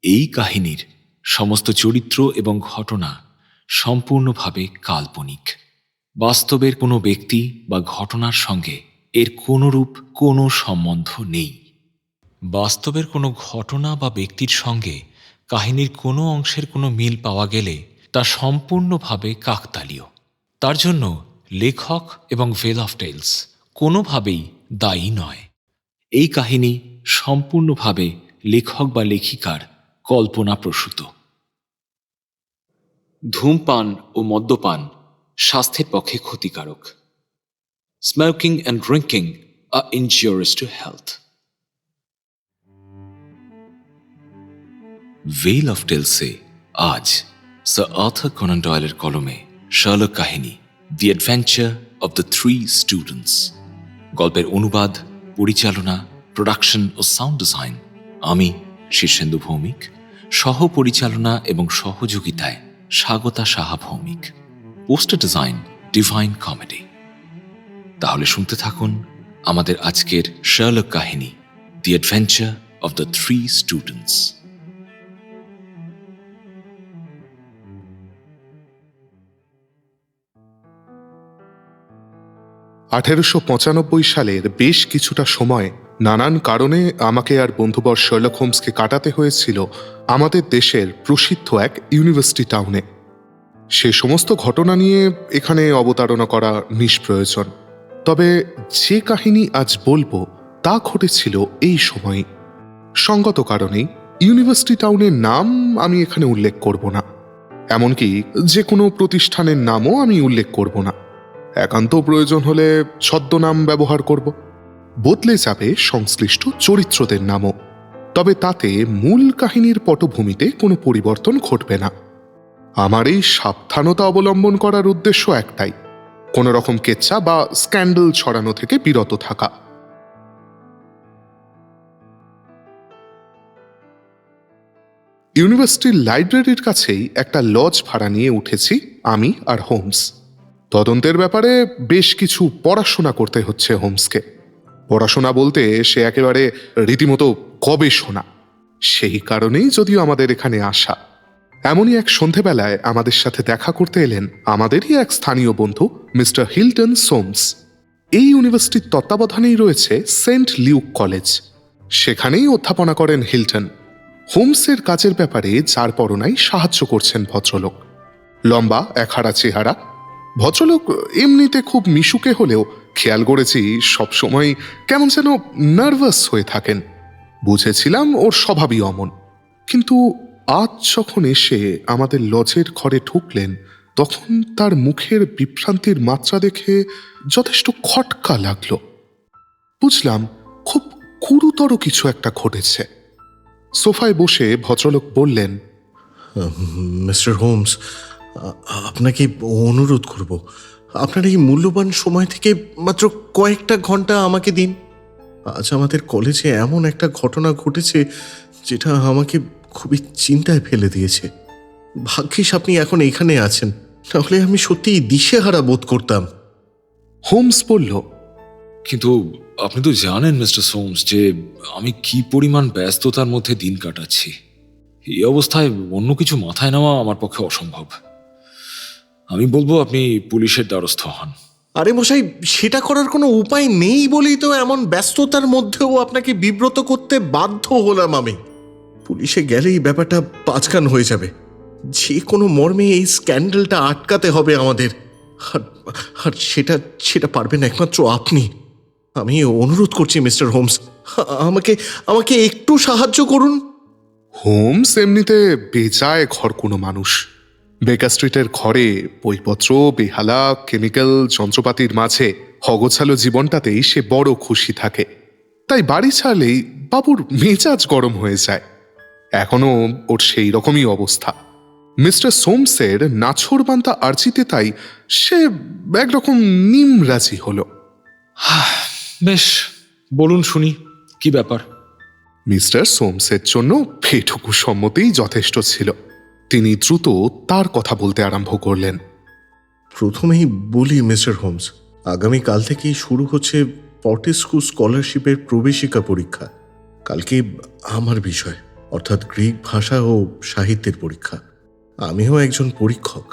এই কাহিনীর সমস্ত চরিত্র এবং ঘটনা সম্পূর্ণভাবে কাল্পনিক। বাস্তবের কোনো ব্যক্তি বা ঘটনার সঙ্গে এর কোনরূপ কোনো সম্বন্ধ নেই। বাস্তবের কোনো ঘটনা বা ব্যক্তির সঙ্গে কাহিনীর কোনো অংশের কোনো মিল পাওয়া গেলে তা সম্পূর্ণভাবে কাকতালীয়। তার জন্য লেখক এবং ভেল অফ টেলস কোনোভাবেই দায়ী নয়। এই কাহিনী সম্পূর্ণভাবে লেখক বা লেখিকার কল্পনাপ্রসূত। ধূমপান ও মদ্যপান স্বাস্থ্যের পক্ষে ক্ষতিকারক। Smoking and drinking are injurious to health. ভেল অফ টেলসে আজ স্যার আর্থার কনান ডয়েলের কলমে শার্লক কাহিনী the adventure of the three students. গল্পের অনুবাদ, পরিচালনা, প্রোডাকশন ও সাউন্ড ডিজাইন আমি শীর্ষেন্দু ভৌমিক, সহ পরিচালনা এবং সহযোগিতায় Swagata Saha Bhowmik, poster design divine comedy. তাহলে শুনতে থাকুন আমাদের আজকের শার্লক কাহিনী the adventure of the three students. 1895 সালের বেশ কিছুটা সময় নানান কারণে আমাকে আর বন্ধুবর শার্লক হোমসকে কাটাতে হয়েছিল আমাদের দেশের প্রসিদ্ধ এক ইউনিভার্সিটি টাউনে। সে সমস্ত ঘটনা নিয়ে এখানে অবতারণা করা নিষ্প্রয়োজন। তবে যে কাহিনী আজ বলবো তা ঘটেছিল এই সময়ে। সঙ্গত কারণেই ইউনিভার্সিটি টাউনের নাম আমি এখানে উল্লেখ করব না, এমনকি যে কোনো প্রতিষ্ঠানের নামও আমি উল্লেখ করব না। একান্ত প্রয়োজন হলে ছদ্মনাম ব্যবহার করব। বদলে যাবে সংশ্লিষ্ট চরিত্রদের নামও, তবে তাতে মূল কাহিনীর পটভূমিতে কোনো পরিবর্তন ঘটবে না। আমার এই সাবধানতা অবলম্বন করার উদ্দেশ্য একটাই, কোনো রকম কেচ্ছা বা স্ক্যান্ডাল ছড়ানো থেকে বিরত থাকা। ইউনিভার্সিটির লাইব্রেরির কাছেই একটা লজ ভাড়া নিয়ে উঠেছি আমি আর হোমস। তদন্তের ব্যাপারে বেশ কিছু পড়াশোনা করতে হচ্ছে হোমসকে। পড়াশোনা বলতে সে একেবারে রীতিমতো গবেষণা। সেই কারণেই যদিও আমাদের এখানে আসা। এমনই এক সন্ধেবেলায় আমাদের সাথে দেখা করতে এলেন আমাদেরই এক স্থানীয় বন্ধু মিস্টার হিলটন সোমস। এই ইউনিভার্সিটির তত্ত্বাবধানেই রয়েছে সেন্ট লিউক কলেজ, সেখানেই অধ্যাপনা করেন হিলটন। হোমসের কাজের ব্যাপারে যার পরনাই সাহায্য করছেন ভদ্রলোক। লম্বা একহারা চেহারা। ভদ্রলোক এমনিতে খুব মিশুকে হলেও খেয়াল করেছি সবসময় কেমন যেন নার্ভাস হয়ে থাকেন। বুঝেছিলাম ওর স্বভাবই অমন। কিন্তু আজ যখন এসে আমাদের লজের ঘরে ঢুকলেন তখন তার মুখের বিভ্রান্তির মাত্রা দেখে যথেষ্ট খটকা লাগলো। বুঝলাম খুব গুরুতর কিছু একটা ঘটেছে। সোফায় বসে ভদ্রলোক বললেন, মিস্টার হোমস, আপনাকে অনুরোধ করব, আপনার এই মূল্যবান সময় থেকে মাত্র কয়েকটা ঘন্টা আমাকে দিন। আজ আমাদের কলেজে এমন একটা ঘটনা ঘটেছে যেটা আমাকে খুবই চিন্তায় ফেলে দিয়েছে। ভাগ্যিস আপনি এখন এখানে আছেন, তাহলে আমি সত্যিই দিশেহারা বোধ করতাম। হোমস বলল, কিন্তু আপনি তো জানেন মিস্টার সোমস যে আমি কি পরিমাণ ব্যস্ততার মধ্যে দিন কাটাচ্ছি। এই অবস্থায় অন্য কিছু মাথায় নেওয়া আমার পক্ষে অসম্ভব। আমি বলবো আপনি পুলিশের দ্বারস্থ হন। আরে মশাই, সেটা করার কোনো উপায় নেই বলেই তো এমন ব্যস্ততার মধ্যেও আপনাকে বিব্রত করতে বাধ্য হলাম আমি। পুলিশে গেলেই ব্যাপারটা পাঁচকান হয়ে যাবে। যে কোনো মর্মে এই স্ক্যান্ডালটা আটকাতে হবে আমাদের। আর সেটা পারবেন একমাত্র আপনি। আমি অনুরোধ করছি মিস্টার হোমস, আমাকে একটু সাহায্য করুন। হোমস এমনিতে বেজায় ঘর কোনো মানুষ। বেকার স্ট্রিটের ঘরে বইপত্র, বেহালা, কেমিক্যাল যন্ত্রপাতির মাঝে হগছালো জীবনটাতেই সে বড় খুশি থাকে। তাই বাড়ি ছাড়লেই বাবুর মেজাজ গরম হয়ে যায়। এখনো ওর সেই রকমই অবস্থা। মিস্টার সোমসের নাছোড়বান্তা আর্জিতে তাই সে একরকম নিমরাজি হলো। বেশ, বলুন শুনি কি ব্যাপার। মিস্টার সোমসের জন্য পেটুকু সম্মতিই যথেষ্ট ছিল। তিনি দ্রুত তার কথা বলতে আরম্ভ করলেন। প্রথমেই বলি মিস্টার হোমস, আগামীকাল থেকেই শুরু হচ্ছে ফর্টিস্কু স্কলারশিপের প্রবেশিকা পরীক্ষা। কালকে আমার বিষয় অর্থাৎ গ্রিক ভাষা ও সাহিত্যের পরীক্ষা। আমিও একজন পরীক্ষক।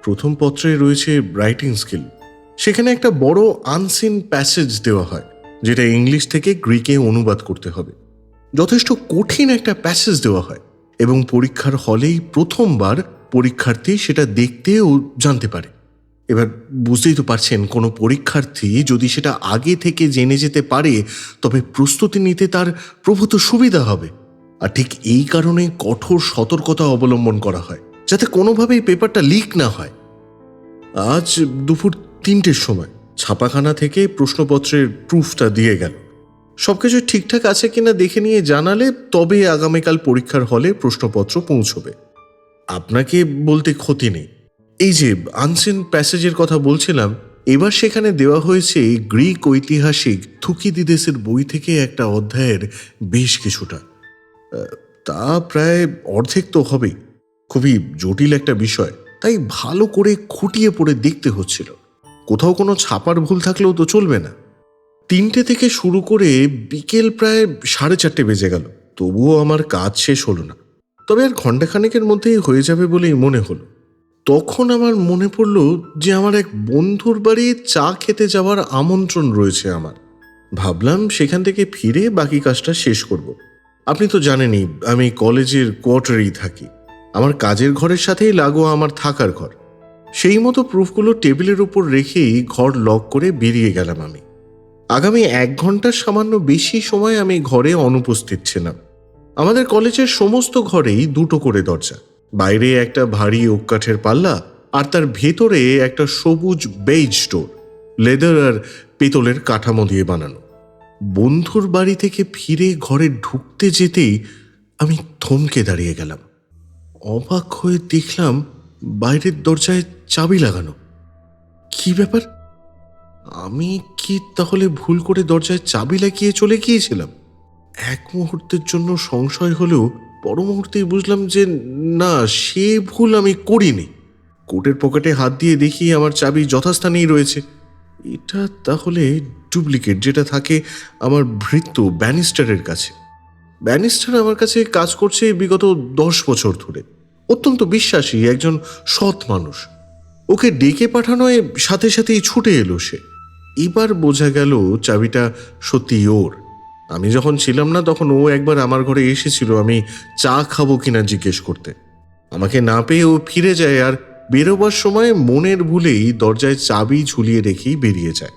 প্রথম পত্রে রয়েছে রাইটিং স্কিল। সেখানে একটা বড় আনসিন প্যাসেজ দেওয়া হয়, যেটা ইংলিশ থেকে গ্রিকে অনুবাদ করতে হবে। যথেষ্ট কঠিন একটা প্যাসেজ দেওয়া হয় এবং পরীক্ষার হলেই প্রথমবার পরীক্ষার্থী সেটা দেখতে ও জানতে পারে। এবার বুঝতেই তো পারছেন, কোনো পরীক্ষার্থী যদি সেটা আগে থেকে জেনে যেতে পারে তবে প্রস্তুতি নিতে তার প্রভূত সুবিধা হবে। আর ঠিক এই কারণে কঠোর সতর্কতা অবলম্বন করা হয়, যাতে কোনোভাবেই পেপারটা লিক না হয়। আজ দুপুর 3টের সময় ছাপাখানা থেকে প্রশ্নপত্রের প্রুফটা দিয়ে গেল। সবকিছু ঠিকঠাক আছে কিনা দেখে নিয়ে জানালে তবে আগামীকাল পরীক্ষার হলে প্রশ্নপত্র পৌঁছবে। আপনাকে বলতে ক্ষতি নেই, এই যে আনসিন প্যাসেজের কথা বলছিলাম, এবার সেখানে দেওয়া হয়েছে গ্রিক ঐতিহাসিক থুকিদিদেসের বই থেকে একটা অধ্যায়ের বেশ কিছুটা। তা প্রায় অর্ধেক তো হবেই। খুবই জটিল একটা বিষয়, তাই ভালো করে খুঁটিয়ে পড়ে দেখতে হচ্ছিল। কোথাও কোনো ছাপার ভুল থাকলেও তো চলবে না। 3টে থেকে শুরু করে বিকেল প্রায় 4:30 বেজে গেল, তবুও আমার কাজ শেষ হলো না। তবে আর ঘণ্টাখানেকের মধ্যেই হয়ে যাবে বলেই মনে হলো। তখন আমার মনে পড়ল যে আমার এক বন্ধুর বাড়ি চা খেতে যাওয়ার আমন্ত্রণ রয়েছে আমার। ভাবলাম সেখান থেকে ফিরে বাকি কাজটা শেষ করব। আপনি তো জানেনই আমি কলেজের কোয়ার্টারেই থাকি। আমার কাজের ঘরের সাথেই লাগোয়া আমার থাকার ঘর। সেই মতো প্রুফগুলো টেবিলের উপর রেখেই ঘর লক করে বেরিয়ে গেলাম আমি। আগামী 1 ঘন্টার সামান্য বেশি সময় আমি ঘরে অনুপস্থিত ছিলাম। আমাদের কলেজের সমস্ত ঘরেই 2টো করে দরজা, বাইরে একটা ভারী ওক কাঠের পাল্লা, আর তার ভেতরে একটা সবুজ বেইজ ডোর, লেদার আর পেতলের কাঠামো দিয়ে বানানো। বন্ধুর বাড়ি থেকে ফিরে ঘরে ঢুকতে যেতেই আমি থমকে দাঁড়িয়ে গেলাম। অবাক হয়ে দেখলাম বাইরের দরজায় চাবি লাগানো। কি ব্যাপার? আমি কি তাহলে ভুল করে দরজায় চাবি লাগিয়ে চলে গিয়েছিলাম? এক মুহূর্তের জন্য সংশয় হলেও পর মুহূর্তেই বুঝলাম যে না, সে ভুল আমি করিনি। কোটের পকেটে হাত দিয়ে দেখি আমার চাবি যথাস্থানেই রয়েছে। এটা তাহলে ডুপ্লিকেট, যেটা থাকে আমার ভৃত্য ব্যানিস্টারের কাছে। ব্যানিস্টার আমার কাছে কাজ করছে বিগত 10 বছর ধরে। অত্যন্ত বিশ্বাসী একজন সৎ মানুষ। ওকে ডেকে পাঠানোয় সাথে সাথেই ছুটে এলো সে। এবার বোঝা গেল চাবিটা সত্যি ওর। আমি যখন ছিলাম না তখন ও একবার আমার ঘরে এসেছিল আমি চা খাবো কিনা জিজ্ঞেস করতে। আমাকে না পেয়ে ও ফিরে যায়, আর বেরোবার সময় মনের ভুলেই দরজায় চাবি ঝুলিয়ে রেখেই বেরিয়ে যায়।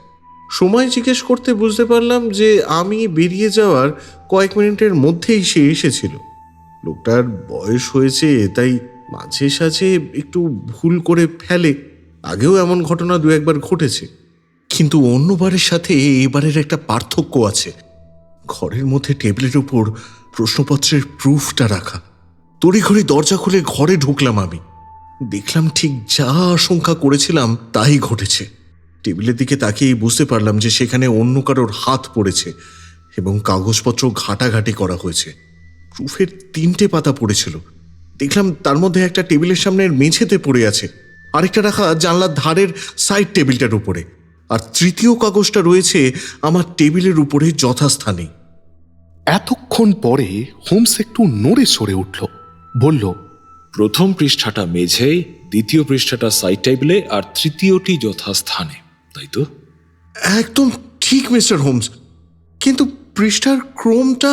সময় জিজ্ঞেস করতে বুঝতে পারলাম যে আমি বেরিয়ে যাওয়ার কয়েক মিনিটের মধ্যেই সে এসেছিল। লোকটার বয়স হয়েছে, তাই মাঝে সাঝে একটু ভুল করে ফেলে। আগেও এমন ঘটনা 2-1বার ঘটেছে, কিন্তু অন্যবারের সাথে এবারের একটা পার্থক্য আছে। ঘরের মধ্যে টেবিলের উপর প্রশ্নপত্রের প্রুফটা রাখা। তড়িঘড়ি দরজা খুলে ঘরে ঢুকলাম আমি। দেখলাম ঠিক যা আশঙ্কা করেছিলাম তাই ঘটেছে। টেবিলের দিকে তাকিয়েই বুঝতে পারলাম যে সেখানে অন্য কারোর হাত পড়েছে এবং কাগজপত্র ঘাটাঘাটি করা হয়েছে। প্রুফের 3টে পাতা পড়েছিল। দেখলাম তার মধ্যে একটা টেবিলের সামনের মেঝেতে পড়ে আছে, আরেকটা রাখা জানলার ধারের সাইড টেবিলটার উপরে, আর তৃতীয় কাগজটা রয়েছে আমার টেবিলের উপরে যথাস্থানে। এতক্ষণ পরে হোমস একটু নড়ে সরে উঠল, বলল, প্রথম পৃষ্ঠাটা মেঝেয়, দ্বিতীয় পৃষ্ঠাটা সাইড টেবিলে, আর তৃতীয়টি যথাস্থানে, তাই তো? একদম ঠিক মিস্টার হোমস, কিন্তু পৃষ্ঠার ক্রমটা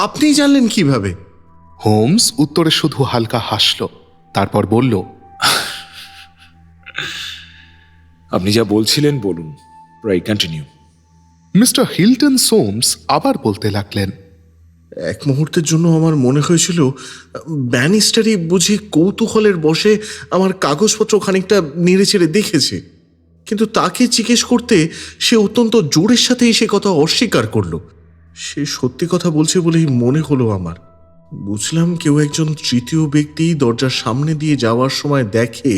আপনি জানলেন কিভাবে? হোমস উত্তরে শুধু হালকা হাসল, তারপর বলল, আপনি যা বলছিলেন বলুন, রাইট, কন্টিনিউ। মিস্টার হিলটন সোমস আবার বলতে লাগলেন, এক মুহূর্তের জন্য আমার মনে হয়েছিল ব্যানিস্টারই বুঝি কৌতূহলের বশে আমার কাগজপত্র খানিকটা নেড়েচেড়ে দেখেছে, কিন্তু তাকে জিজ্ঞেস করতে সে অত্যন্ত জোরের সাথেই সে কথা অস্বীকার করল। সে সত্যি কথা বলছে বলেই মনে হলো আমার। বুঝলাম কেউ একজন তৃতীয় ব্যক্তি দরজার সামনে দিয়ে যাওয়ার সময় দেখে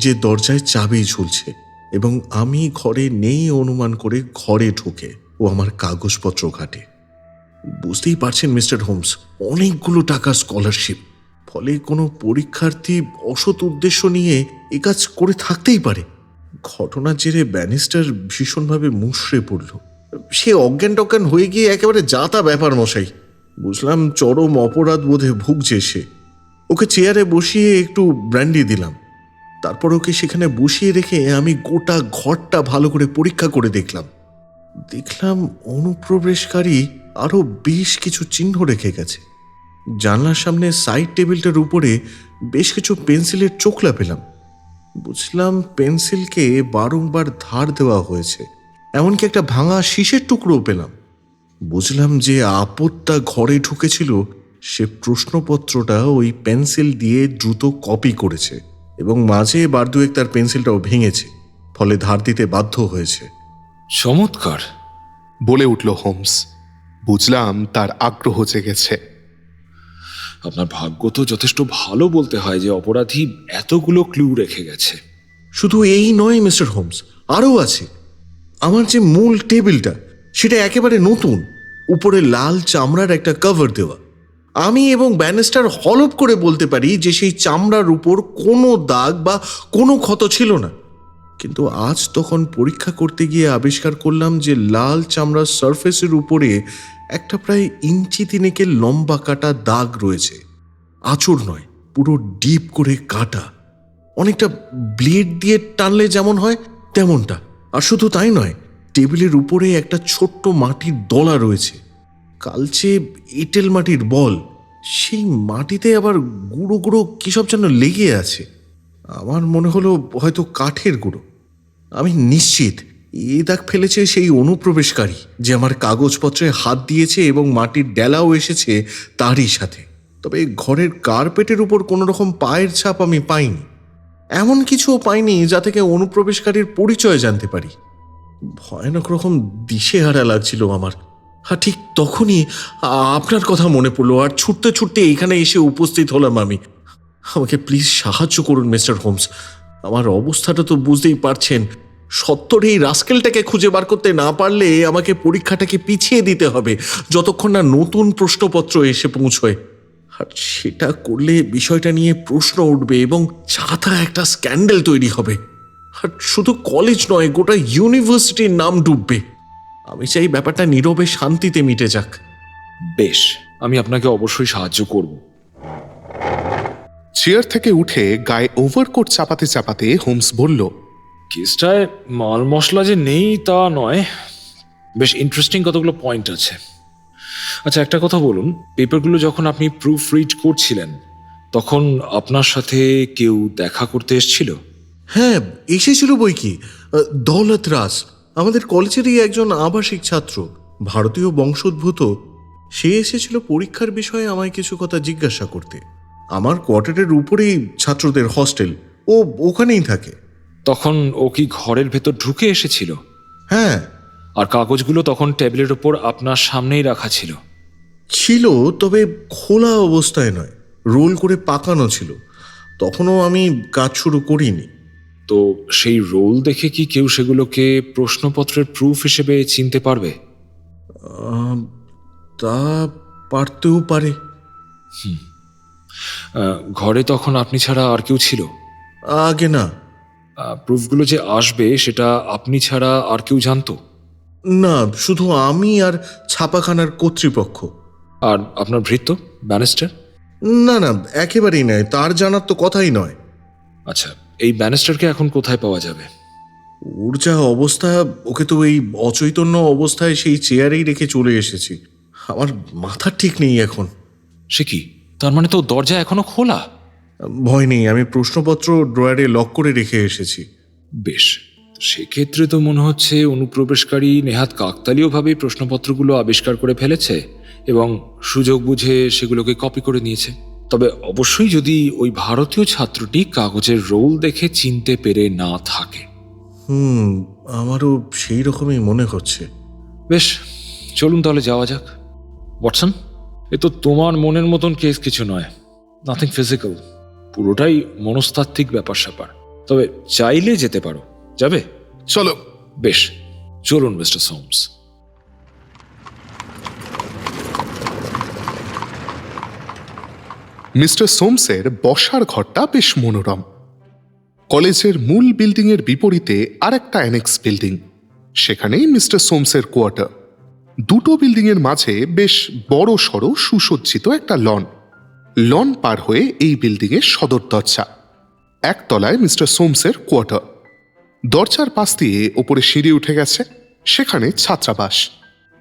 যে দরজায় চাবি ঝুলছে, এবং আমি ঘরে নেই অনুমান করে ঘরে ঢুকে ও আমার কাগজপত্র ঘাটে। বুঝতেই পারছেন মিস্টার হোমস, অনেকগুলো টাকার স্কলারশিপ, ফলে কোনো পরীক্ষার্থী অসৎ উদ্দেশ্য নিয়ে এ কাজ করে থাকতেই পারে। ঘটনার জেরে ব্যানিস্টার ভীষণভাবে মুষড়ে পড়ল। সে অজ্ঞান টজ্ঞান হয়ে গিয়ে একেবারে যা তা ব্যাপার মশাই। বুঝলাম চরম অপরাধ বোধে ভুগছে সে। ওকে চেয়ারে বসিয়ে একটু ব্র্যান্ডি দিলাম। তারপর ওকে সেখানে বসিয়ে রেখে আমি গোটা ঘরটা ভালো করে পরীক্ষা করে দেখলাম অনুপ্রবেশকারী আরো বেশ কিছু চিহ্ন রেখে গেছে। জানলার সামনে সাইড টেবিলটার উপরে বেশ কিছু পেন্সিলের চোখলা পেলাম। বুঝলাম পেন্সিলকে বারংবার ধার দেওয়া হয়েছে। এমনকি একটা ভাঙা শীষের টুকরোও পেলাম। বুঝলাম যে আপদটা ঘরে ঢুকেছিল সে প্রশ্নপত্রটা ওই পেন্সিল দিয়ে দ্রুত কপি করেছে এবং মাঝে বার দুয়েক তার পেন্সিলটাও ভেঙেছে, ফলে ধার দিতে বাধ্য হয়েছে। চমৎকার। বলে উঠল হোমস। বুঝলাম তার আগ্রহ জেগেছে। আপনার ভাগ্য তো যথেষ্ট ভালো বলতে হয় যে অপরাধী এতগুলো ক্লু রেখে গেছে। শুধু এই নয় মিস্টার হোমস, আরও আছে। আমার যে মূল টেবিলটা সেটা একেবারে নতুন, উপরে লাল চামড়ার একটা কভার দেওয়া। আমি এবং ব্যানিস্টার হলফ করে বলতে পারি যে সেই চামড়ার উপর কোনো দাগ বা কোনো ক্ষত ছিল না। কিন্তু আজ তখন পরীক্ষা করতে গিয়ে আবিষ্কার করলাম যে লাল চামড়ার সারফেসের উপরে একটা প্রায় ইঞ্চি তিনেকের লম্বা কাটা দাগ রয়েছে। আঁচড় নয়, পুরো ডিপ করে কাটা, অনেকটা ব্লেড দিয়ে টানলে যেমন হয় তেমনটা। আর শুধু তাই নয়, টেবিলের উপরে একটা ছোট্ট মাটির দলা রয়েছে, কালচে এঁটেল মাটির বল। সেই মাটিতে আবার গুঁড়ো গুঁড়ো কী সব যেন লেগে আছে। আমার মনে হলো হয়তো কাঠের গুঁড়ো। আমি নিশ্চিত এই দাগ ফেলেছে সেই অনুপ্রবেশকারী যে আমার কাগজপত্রে হাত দিয়েছে এবং মাটির ডেলাও এসেছে তারই সাথে। তবে ঘরের কার্পেটের উপর কোনো রকম পায়ের ছাপ আমি পাইনি। এমন কিছুও পাইনি যা থেকে অনুপ্রবেশকারীর পরিচয় জানতে পারি। ভয়ানক রকম দিশেহারা লাগছিল আমার। হ্যাঁ, ঠিক তখনই আপনার কথা মনে পড়লো আর ছুটতে ছুটতে এইখানে এসে উপস্থিত হলাম আমি। আমাকে প্লিজ সাহায্য করুন মিস্টার হোমস। আমার অবস্থাটা তো বুঝতেই পারছেন। সত্তর এই রাস্কেলটাকে খুঁজে বার করতে না পারলে আমাকে পরীক্ষাটাকে পিছিয়ে দিতে হবে যতক্ষণ না নতুন প্রশ্নপত্র এসে পৌঁছয়। আর সেটা করলে বিষয়টা নিয়ে প্রশ্ন উঠবে এবং ছাতা একটা স্ক্যান্ডেল তৈরি হবে। আর শুধু কলেজ নয়, গোটা ইউনিভার্সিটির নাম ডুববে। আমি চাই ব্যাপারটা নীরবে শান্তিতে মিটে যাক। বেশ, আমি আপনাকে অবশ্যই সাহায্য করব। চেয়ার থেকে উঠে গায়ে ওভারকোট চাপাতে চাপাতে হোমস বলল, কেসটায় মাল মশলা যে নেই তা নয়, বেশ ইন্টারেস্টিং কতগুলো পয়েন্ট আছে। আচ্ছা, একটা কথা বলুন, পেপারগুলো যখন আপনি প্রুফ রিড করছিলেন তখন আপনার সাথে কেউ দেখা করতে এসেছিল? হ্যাঁ, এসেছিল বই কি। দৌলত রাজ, আমাদের কলেজেরই একজন আবাসিক ছাত্র, ভারতীয় বংশোদ্ভূত। সে এসেছিল পরীক্ষার বিষয়ে আমায় কিছু কথা জিজ্ঞাসা করতে। আমার কোয়ার্টারের উপরেই ছাত্রদের হস্টেল, ও ওখানেই থাকে। তখন ও কি ঘরের ভেতর ঢুকে এসেছিল? হ্যাঁ, আর কাগজগুলো তখন টেবিলের ওপর আপনার সামনেই রাখা ছিল? ছিল, তবে খোলা অবস্থায় নয়, রোল করে পাকানো ছিল। তখনও আমি কাজ শুরু করিনি। তো সেই রোল দেখে কি কেউ সেগুলোকে প্রশ্নপত্রের প্রুফ হিসেবে চিনতে পারবে? তা পারতেও পারে। ঘরে তখন আপনি ছাড়া আর কেউ ছিল? আগে না। প্রুফগুলো যে আসবে সেটা আপনি ছাড়া আর কেউ জানতো? না, শুধু আমি আর ছাপাখানার কর্তৃপক্ষ। আর আপনার ভৃত্য ব্যারিস্টার? না না, একেবারেই নয়, তার জানার তো কথাই নয়। আচ্ছা, এই ব্যারিস্টারকে এখন কোথায় পাওয়া যাবে? ওর যা অবস্থা, ওকে তো এই অচৈতন্য অবস্থায় সেই চেয়ারেই রেখে চলে এসেছি। আমার মাথা ঠিক নেই এখন। সে কি, তার মানে তো দরজা এখনো খোলা? ভয় নেই, আমি প্রশ্নপত্র ড্রয়ারে লক করে রেখে এসেছি। বেশ, সেক্ষেত্রে তো মনে হচ্ছে অনুপ্রবেশকারী নেহাত কাকতালীয়ভাবেই প্রশ্নপত্রগুলো আবিষ্কার করে ফেলেছে এবং সুযোগ বুঝে সেগুলোকে কপি করে নিয়েছে। তবে অবশ্যই যদি ওই ভারতীয় ছাত্রটি কাগজের রোল দেখে চিনতে পেরে না থাকে। আমারও সেই রকমই মনে হচ্ছে। বেশ, চলুন তাহলে যাওয়া যাক। ওয়াটসন, এ তো তোমার মনের মতন কেস কিছু নয়, নাথিং ফিজিক্যাল, পুরোটাই মনস্তাত্ত্বিক ব্যাপার স্যাপার। তবে চাইলে যেতে পারো। যাবে? চলো। বেশ, চলুন মিস্টার সোমস। মিস্টার সোমসের বসার ঘরটা বেশ মনোরম। কলেজের মূল বিল্ডিংয়ের বিপরীতে আরেকটা অ্যানেক্স বিল্ডিং, সেখানেই মিস্টার সোমসের কোয়ার্টার। দুটো বিল্ডিংয়ের মাঝে বেশ বড় সড়ো সুসজ্জিত একটা লন পার হয়ে এই বিল্ডিংয়ের সদর দরজা। একতলায় মিস্টার সোমসের কোয়ার্টার। দরজার পাশ দিয়ে ওপরে সিঁড়ি উঠে গেছে, সেখানে ছাত্রাবাস।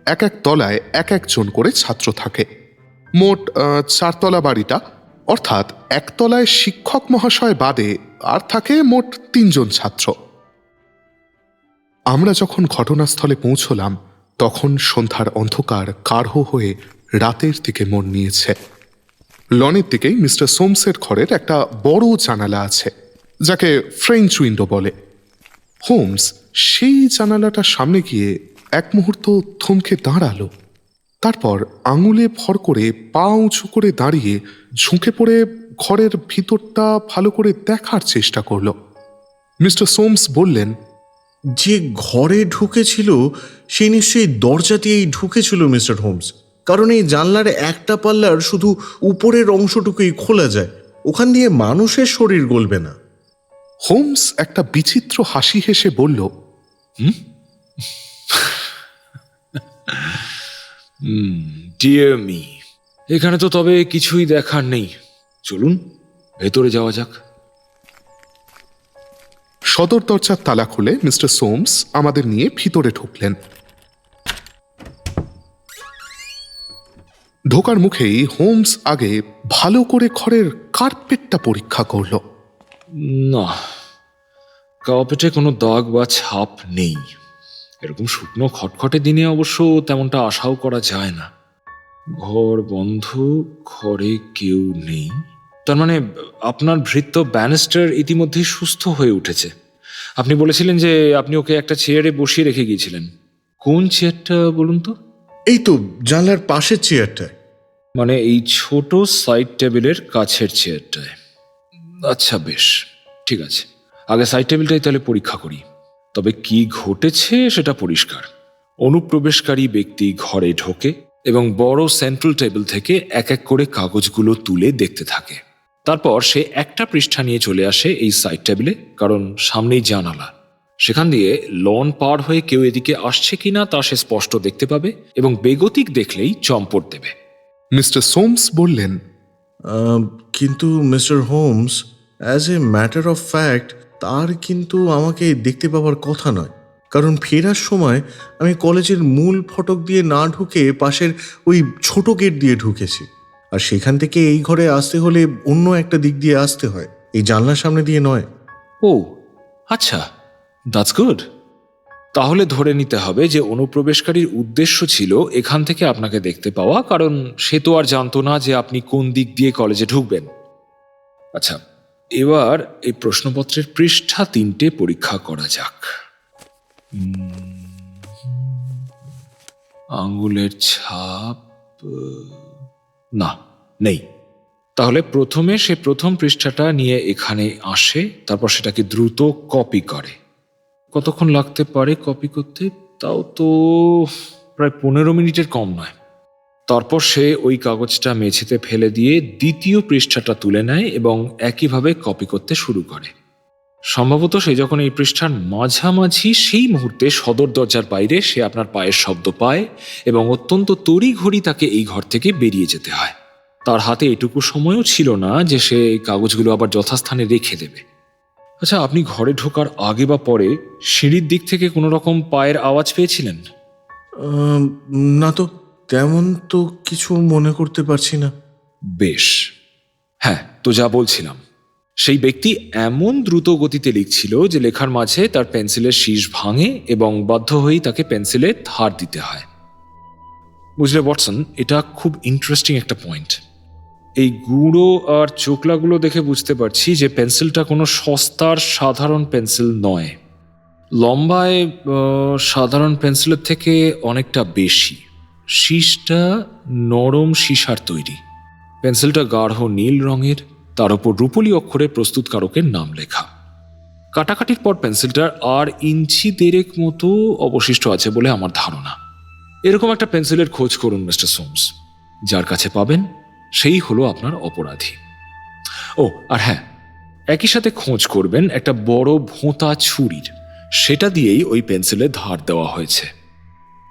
এক এক তলায় এক একজন করে ছাত্র থাকে। মোট 4 তলা বাড়িটা, অর্থাৎ একতলায় শিক্ষক মহাশয় বাদে আর থাকে মোট 3 জন ছাত্র। আমরা যখন ঘটনাস্থলে পৌঁছলাম তখন সন্ধ্যার অন্ধকার গাঢ় হয়ে রাতের দিকে মোড় নিয়েছে। লনের দিকেই মিস্টার সোমসের ঘরের একটা বড় জানালা আছে, যাকে ফ্রেঞ্চ উইন্ডো বলে। হোমস সেই জানালাটার সামনে গিয়ে এক মুহূর্ত থমকে দাঁড়ালো। তারপর আঙুলে ভর করে পা উঁচু করে দাঁড়িয়ে ঝুঁকে পড়ে ঘরের ভিতরটা ভালো করে দেখার চেষ্টা করল। মিস্টার সোমস বললেন, যে ঘরে ঢুকেছিল সে নিশ্চয়ই দরজা দিয়েই ঢুকেছিল মিস্টার হোমস, কারণ এই জানলার একটা পাল্লার শুধু উপরের অংশটুকুই খোলা যায়, ওখান দিয়ে মানুষের শরীর গলবে না। হোমস একটা বিচিত্র হাসি হেসে বলল, ডিয়ার মি, এখানে তো তবে কিছুই দেখার নেই। চলুন ভেতরে যাওয়া যাক। সদর দরজার তালা খুলে মিস্টার সোমস আমাদের নিয়ে ভিতরে ঢুকলেন। ঢোকার মুখেই হোমস আগে ভালো করে ঘরের কার্পেটটা পরীক্ষা করল। না, কার্পেটে কোনো দাগ বা ছাপ নেই। এরকম শুকনো খটখটে দিনে অবশ্য তেমনটা আশাও করা যায় না। ঘর বন্ধ, ঘরে কেউ নেই। তার মানে আপনার ভৃত্য ব্যানিস্টার ইতিমধ্যেই সুস্থ হয়ে উঠেছে। আপনি বলেছিলেন যে আপনি ওকে একটা চেয়ারে বসিয়ে রেখে গিয়েছিলেন। কোন চেয়ারটা বলুন তো? এই তো জানলার পাশের চেয়ারটায়। মানে এই ছোট সাইড টেবিলের কাছের চেয়ারটায়? আচ্ছা, বেশ, ঠিক আছে। আগে সাইড টেবিলটাই তাহলে পরীক্ষা করি। তবে কি ঘটেছে সেটা পরিষ্কার। অনুপ্রবেশকারী ব্যক্তি ঘরে ঢোকে এবং বড় সেন্ট্রাল টেবিল থেকে এক এক করে কাগজগুলো তুলে দেখতে থাকে। তারপর সে একটা পৃষ্ঠা নিয়ে চলে আসে এই সাইড টেবিলে, কারণ সামনেই জানালা। সেখান দিয়ে লন পার হয়ে কেউ এদিকে আসছে কিনা তা সে স্পষ্ট দেখতে পাবে এবং বেগতিক দেখলেই চম্পট দেবে। মিস্টার সোমস বললেন, কিন্তু mister Holmes, as a matter of fact তার কিন্তু আমাকে দেখতে পাওয়ার কথা নয়, কারণ ফেরার সময় আমি কলেজের মূল ফটক দিয়ে না ঢুকে পাশের ওই ছোট গেট দিয়ে ঢুকেছি, আর সেখান থেকে এই ঘরে আসতে হলে অন্য একটা দিক দিয়ে আসতে হয়, এই জানলার সামনে দিয়ে নয়। ও আচ্ছা, দ্যাটস গুড। তাহলে ধরে নিতে হবে যে অনুপ্রবেশকারীর উদ্দেশ্য ছিল এখান থেকে আপনাকে দেখতে পাওয়া, কারণ সে তো আর জানতো না যে আপনি কোন দিক দিয়ে কলেজে ঢুকবেন। আচ্ছা, এবার এই প্রশ্নপত্রের পৃষ্ঠা 3টে পরীক্ষা করা যাক। আঙ্গুলের ছাপ না, নেই। তাহলে প্রথমে সে প্রথম পৃষ্ঠাটা নিয়ে এখানে আসে, তারপর সেটাকে দ্রুত কপি করে। কতক্ষণ লাগতে পারে কপি করতে? তাও তো প্রায় 15 মিনিটের কম নয়। তারপর সে ওই কাগজটা মেঝেতে ফেলে দিয়ে দ্বিতীয় পৃষ্ঠাটা তুলে নেয় এবং একইভাবে কপি করতে শুরু করে। সম্ভবত সে যখন এই পৃষ্ঠার মাঝামাঝি সেই মুহূর্তে সদর দরজার বাইরে সে আপনার পায়ের শব্দ পায় এবং অত্যন্ত তড়িঘড়ি তাকে এই ঘর থেকে বেরিয়ে যেতে হয়। তার হাতে এটুকু সময়ও ছিল না যে সে এই কাগজগুলো আবার যথাস্থানে রেখে দেবে। আচ্ছা, আপনি ঘরে ঢোকার আগে বা পরে সিঁড়ির দিক থেকে কোনো রকম পায়ের আওয়াজ পেয়েছিলেন? না তো, তেমন তো কিছু মনে করতে পারছি না। বেশ, হ্যাঁ, তো যা বলছিলাম, সেই ব্যক্তি এমন দ্রুত গতিতে লিখছিল যে লেখার মাঝে তার পেন্সিলের শীষ ভাঙে এবং বাধ্য হয়েই তাকে পেন্সিলে ধার দিতে হয়। বুঝলে ওয়াটসন, এটা খুব ইন্টারেস্টিং একটা পয়েন্ট। এই গুঁড়ো আর চোখলাগুলো দেখে বুঝতে পারছি যে পেন্সিলটা কোনো সস্তার সাধারণ পেন্সিল নয়। লম্বায় সাধারণ পেন্সিলের থেকে অনেকটা বেশি। শীষটা নরম সীসার তৈরি। পেন্সিলটা গাঢ় নীল রঙের, তার উপর রূপোলি অক্ষরে প্রস্তুতকারকের নাম লেখা। কাটাকাটির পর পেন্সিলটার আর ইঞ্চি 1.5 মতো অবশিষ্ট আছে বলে আমার ধারণা। এরকম একটা পেন্সিলের খোঁজ করুন মিস্টার সোমস। যার কাছে পাবেন সেই হলো আপনার অপরাধী। ও আর হ্যাঁ, একই সাথে খোঁজ করবেন একটা বড় ভোঁতা ছুরির। সেটা দিয়েই ওই পেন্সিলে ধার দেওয়া হয়েছে।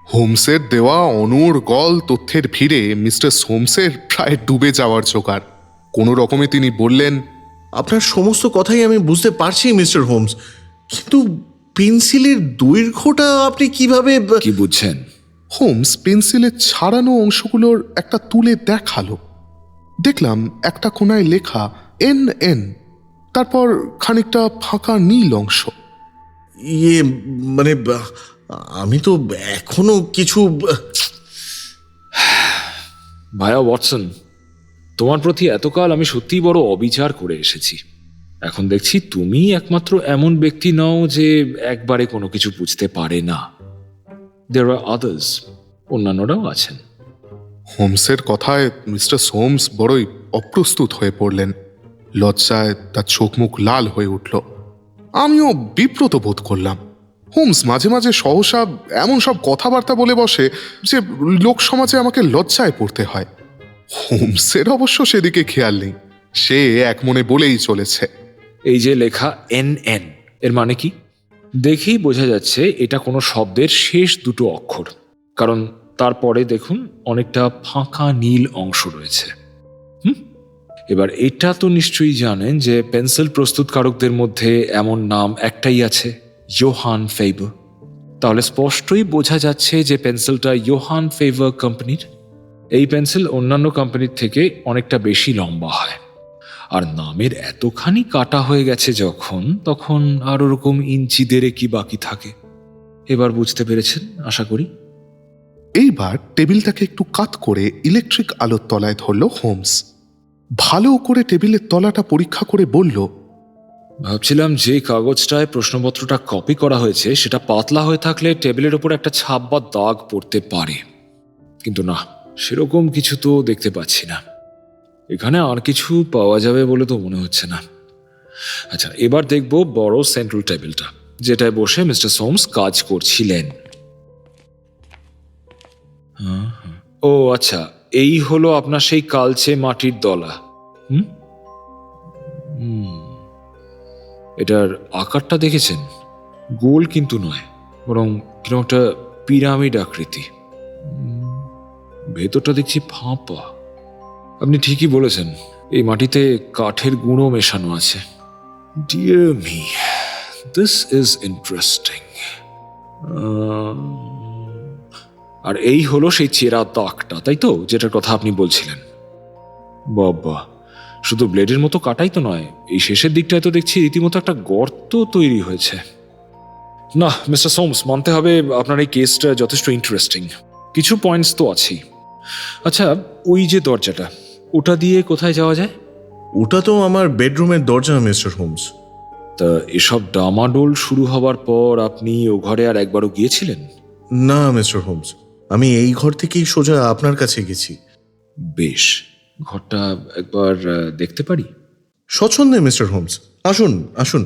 হোমসের দেওয়া অনর্গল তথ্যের ভিড়ে মিস্টার হোমসের প্রায় ডুবে যাওয়ার জোগাড়। কোনো রকমে তিনি বললেন, আপনার সমস্ত কথাই আমি বুঝতে পারছি মিস্টার হোমস, কিন্তু পেন্সিলের দৈর্ঘ্যটা আপনি কিভাবে কি বুঝছেন? হোমস পেন্সিলের ছাড়ানো অংশগুলোর একটা তুলে দেখালো। দেখলাম একটা কোণায় লেখা NN, তারপর খানিকটা ফাঁকা নীল অংশ। ইয়ে মানে আমি তো এখনো কিছু ভায়া ওয়াটসন, তোমার প্রতি এতকাল আমি সত্যিই বড় অবিচার করে এসেছি। এখন দেখছি তুমি একমাত্র এমন ব্যক্তি নও যে একবারে কোনো কিছু বুঝতে পারে না। দেয়ার আর আদার্স, অন্যান্যরাও আছেন। হোমসের কথায় মিস্টার হোমস বড়ই অপ্রস্তুত হয়ে পড়লেন। লজ্জায় তার চোখ মুখ লাল হয়ে উঠল। আমিও বিব্রত বোধ করলাম। হোমস মাঝে মাঝে সহসা এমন সব কথাবার্তা বলে বসে যে লোক সমাজে আমাকে লজ্জায় পড়তে হয়। হোমসের অবশ্য সেদিকে খেয়াল নেই, সে এক মনে বলেই চলেছে। এই যে লেখা NN, এর মানে কি? দেখেই বোঝা যাচ্ছে এটা কোনো শব্দের শেষ দুটো অক্ষর, কারণ তারপরে দেখুন অনেকটা ফাঁকা নীল অংশ রয়েছে। এবার এটা তো নিশ্চয়ই জানেন যে পেন্সিল প্রস্তুতকারকদের মধ্যে এমন নাম একটাই আছে, ইয়োহান ফেইবার। তাহলে স্পষ্টই বোঝা যাচ্ছে যে পেন্সিলটা ইয়োহান ফেইবার কোম্পানির। এই পেন্সিল অন্যান্য কোম্পানির থেকে অনেকটা বেশি লম্বা হয়, আর নামের এতখানি কাটা হয়ে গেছে যখন, তখন আর ওরকম ইঞ্চি দেড়ে কি বাকি থাকে। এবার বুঝতে পেরেছেন আশা করি। এইবার টেবিলটাকে একটু কাত করে ইলেকট্রিক আলোর তলায় ধরল হোমস। ভালো করে টেবিলের তলাটা পরীক্ষা করে বলল, ভাবছিলাম যে কাগজটায় প্রশ্নপত্রটা কপি করা হয়েছে সেটা পাতলা হয়ে থাকলে টেবিলের ওপর একটা ছাপ বা দাগ পড়তে পারে, কিন্তু না, সেরকম কিছু তো দেখতে পাচ্ছি না। এখানে আর কিছু পাওয়া যাবে বলে তো মনে হচ্ছে না। আচ্ছা, এবার দেখব বড় সেন্ট্রাল টেবিলটা, যেটায় বসে মিস্টার সোমস কাজ করছিলেন। ও আচ্ছা, এই হলো আপনার সেই কালচে মাটির দলা। এটার আকারটা দেখেছেন? গোল কিন্তু নয়, বরং কিরকম একটা পিরামিড আকৃতি। ভেতরটা দেখছি ফাঁপা। আপনি ঠিকই বলেছেন, এই মাটিতে কাঠের গুঁড়ো মেশানো আছে। Dear me, this is interesting. আর এই হলো সেই চেরা দাগটা, তাই তো, যেটার কথা আপনি বলছিলেন? বাবা, শুধু ব্লেডের মতো কাটাই তো নয়, এই শেষের দিকটায় তো দেখছি রীতিমতো একটা গর্ত তৈরি হয়েছে। না মিস্টার সোমস, মানতে হবে আপনার এই কেসটা যথেষ্ট ইন্টারেস্টিং। কিছু পয়েন্টস তো আছেই। আচ্ছা, ওই যে দরজাটা, ওটা দিয়ে কোথায় যাওয়া যায়? ওটা তো আমার বেডরুমের দরজা মিস্টার হোমস। তা এসব ডামাডোল শুরু হবার পর আপনি ও ঘরে আর একবারও গিয়েছিলেন? না মিস্টার হোমস, আমি এই ঘর থেকেই সোজা আপনার কাছে গেছি। বেশ, ঘরটা একবার দেখতে পারি? স্বচ্ছন্দে মিস্টার হোমস, আসুন আসুন।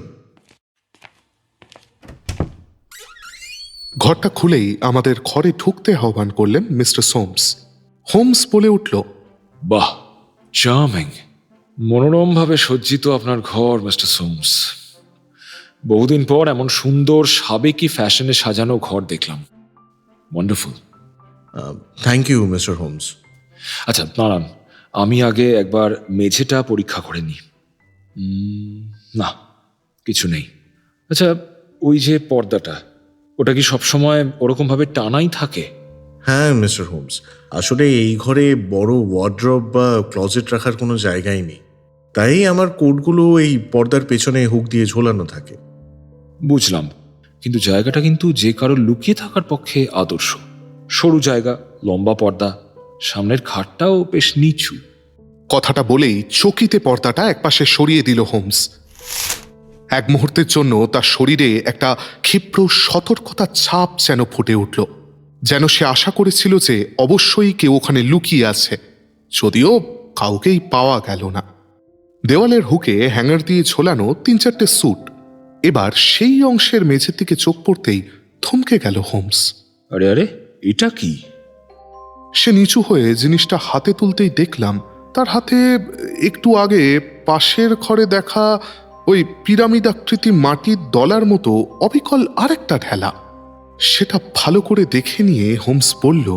ঘরটা খুলেই আমাদের ঘরে ঢুকতে আহ্বান করলেন মিস্টার সোমস। হোমস বলে উঠল, বাহ, চার্মিং, মনোরমভাবে সজ্জিত আপনার ঘর মিস্টার সোমস। বহুদিন পর এমন সুন্দর সাবেকি ফ্যাশনে সাজানো ঘর দেখলাম। Wonderful. Thank you mister Holmes. আচ্ছা দাঁড়ান, আমি আগে একবার মেঝেটা পরীক্ষা করে নিই। না, কিছু নেই। আচ্ছা, ওই যে পর্দাটা, ওটা কি সবসময় ওরকমভাবে টানাই থাকে? হ্যাঁ মিস্টার হোমস, আসলে এই ঘরে বড় ওয়ার্ড্রব বা ক্লজেট রাখার কোনো জায়গাই নেই, তাই আমার কোটগুলো এই পর্দার পেছনে হুক দিয়ে ঝোলানো থাকে। বুঝলাম, কিন্তু জায়গাটা কিন্তু যে কারো লুকিয়ে থাকার পক্ষে আদর্শ। সরু জায়গা, লম্বা পর্দা, সামনের খাটটাও বেশ নিচু। কথাটা বলেই চকিতে পর্দাটা একপাশে সরিয়ে দিল হোমস। এক মুহূর্তের জন্য তার শরীরে একটা ক্ষিপ্র সতর্কতার ছাপ যেন ফুটে উঠল, যেন সে আশা করেছিল যে অবশ্যই কেউ ওখানে লুকিয়ে আছে, যদিও কাউকেই পাওয়া গেল না। দেওয়ালের হুকে হ্যাঙ্গার দিয়ে ঝোলানো 3-4টে স্যুট। এবার সেই অংশের মেঝের দিকে চোখ পড়তেই থমকে গেল হোমস। আরে আরে, এটা কি? সে নিচু হয়ে জিনিসটা হাতে তুলতেই দেখলাম তার হাতে একটু আগে পাশের ঘরে দেখা ওই পিরামিড আকৃতি মাটির দলার মতো অবিকল আরেকটা ঢেলা। সেটা ভালো করে দেখে নিয়ে হোমস বলল,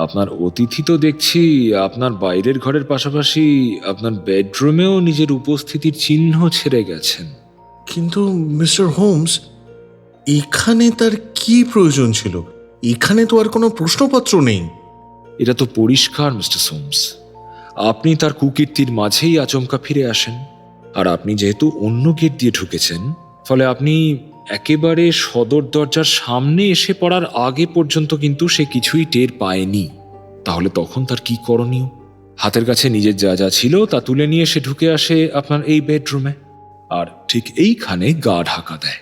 আপনার অতিথি তো দেখছি আপনার বাইরের ঘরের পাশাপাশি আপনার বেডরুমেও নিজের উপস্থিতির চিহ্ন ছেড়ে গেছেন। কিন্তু মিস্টার হোমস, এখানে তার কি প্রয়োজন ছিল? এখানে তো আর কোনো প্রশ্নপত্র নেই। এটা তো পরিষ্কার মিস্টার সোমস, আপনি তার কুকীর্তির মাঝেই আচমকা ফিরে আসেন। আর আপনি যেহেতু অন্য গেট দিয়ে ঢুকেছেন, ফলে আপনি একেবারে সদর দরজার সামনে এসে পড়ার আগে পর্যন্ত কিন্তু সে কিছুই টের পায়নি। তাহলে তখন তার কি করণীয়? হাতের কাছে নিজের যা যা ছিল তা তুলে নিয়ে সে ঢুকে আসে আপনার এই বেডরুমে, আর ঠিক এইখানে গা ঢাকা দেয়।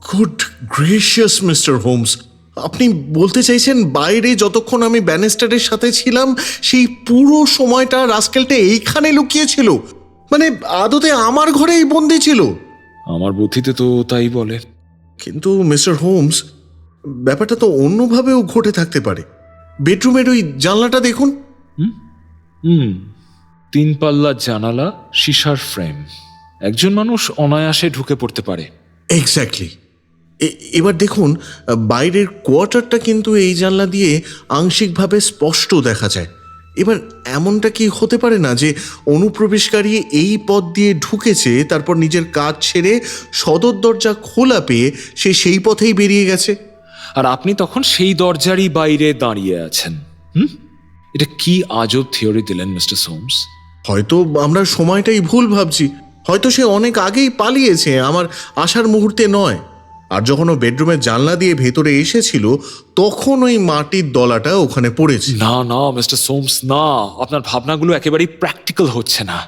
গুড গ্রেসিয়াস মিস্টার হোমস, আপনি বলতে চাইছেন বাইরে যতক্ষণ আমি ব্যানিস্টারের সাথে ছিলাম সেই পুরো সময়টা রাস্কেলটা এইখানে লুকিয়েছিল? মানে আদতে আমার ঘরেই বন্দি ছিল? আমার বুদ্ধিতে তো তাই বলে। কিন্তু মিস্টার হোমস, ব্যাপারটা তো অন্যভাবেও ঘটে থাকতে পারে। বেডরুমের ওই জানলাটা দেখুন। হুম, 3 পাল্লা জানালা, সীসার ফ্রেম, একজন মানুষ অনায়াসে ঢুকে পড়তে পারে। এক্স্যাক্টলি। এবার দেখুন, বাইরের কোয়ার্টারটা কিন্তু এই জানলা দিয়ে আংশিকভাবে স্পষ্ট দেখা যায়। এবার এমনটা কি হতে পারে না যে অনুপ্রবেশকারী এই পথ দিয়ে ঢুকেছে, তারপর নিজের কাজ ছেড়ে সদর দরজা খোলা পেয়ে সে সেই পথেই বেরিয়ে গেছে? আর আপনি তখন সেই দরজারই বাইরে দাঁড়িয়ে আছেন। এটা কি আজব থিওরি দিলেন মিস্টার সোমস। হয়তো আমরা সময়টাই ভুল ভাবছি। হয়তো সে অনেক আগেই পালিয়েছে, আমার আসার মুহূর্তে নয়। আর যখন ও বেডরুমের জানলা দিয়ে ভেতরে এসেছিল তখন ওই মাটির দলাটা ওখানে পড়েছে। না না মিস্টার সোমস, না, আপনার ভাবনাগুলো একেবারেই প্র্যাকটিক্যাল হচ্ছে না।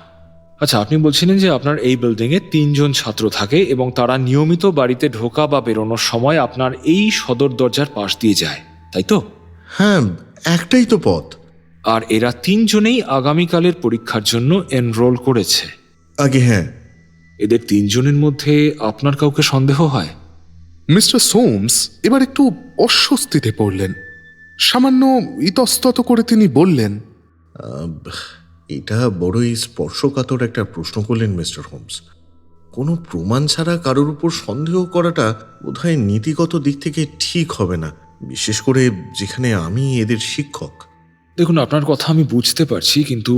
আচ্ছা, আপনি বলছিলেন যে আপনার এই বিল্ডিংয়ে 3 জন ছাত্র থাকে এবং তারা নিয়মিত বাড়িতে ঢোকা বা বেরোনোর সময় আপনার এই সদর দরজার পাশ দিয়ে যায়, তাই তো? হ্যাঁ, একটাই তো পথ। আর এরা 3 জনেই আগামীকালের পরীক্ষার জন্য এনরোল করেছে। আগে হ্যাঁ। এদের 3 জনের মধ্যে আপনার কাউকে সন্দেহ হয়? মিস্টার সোমস এবার একটু অস্বস্তিতে পড়লেন। সামান্য ইতস্তত করে তিনি বললেন, এটা বড়ই স্পর্শকাতর একটা প্রশ্ন করলেন মিস্টার হোমস। কোনো প্রমাণ ছাড়া কারোর উপর সন্দেহ করাটা বোধহয় নীতিগত দিক থেকে ঠিক হবে না, বিশেষ করে যেখানে আমি এদের শিক্ষক। দেখুন, আপনার কথা আমি বুঝতে পারছি, কিন্তু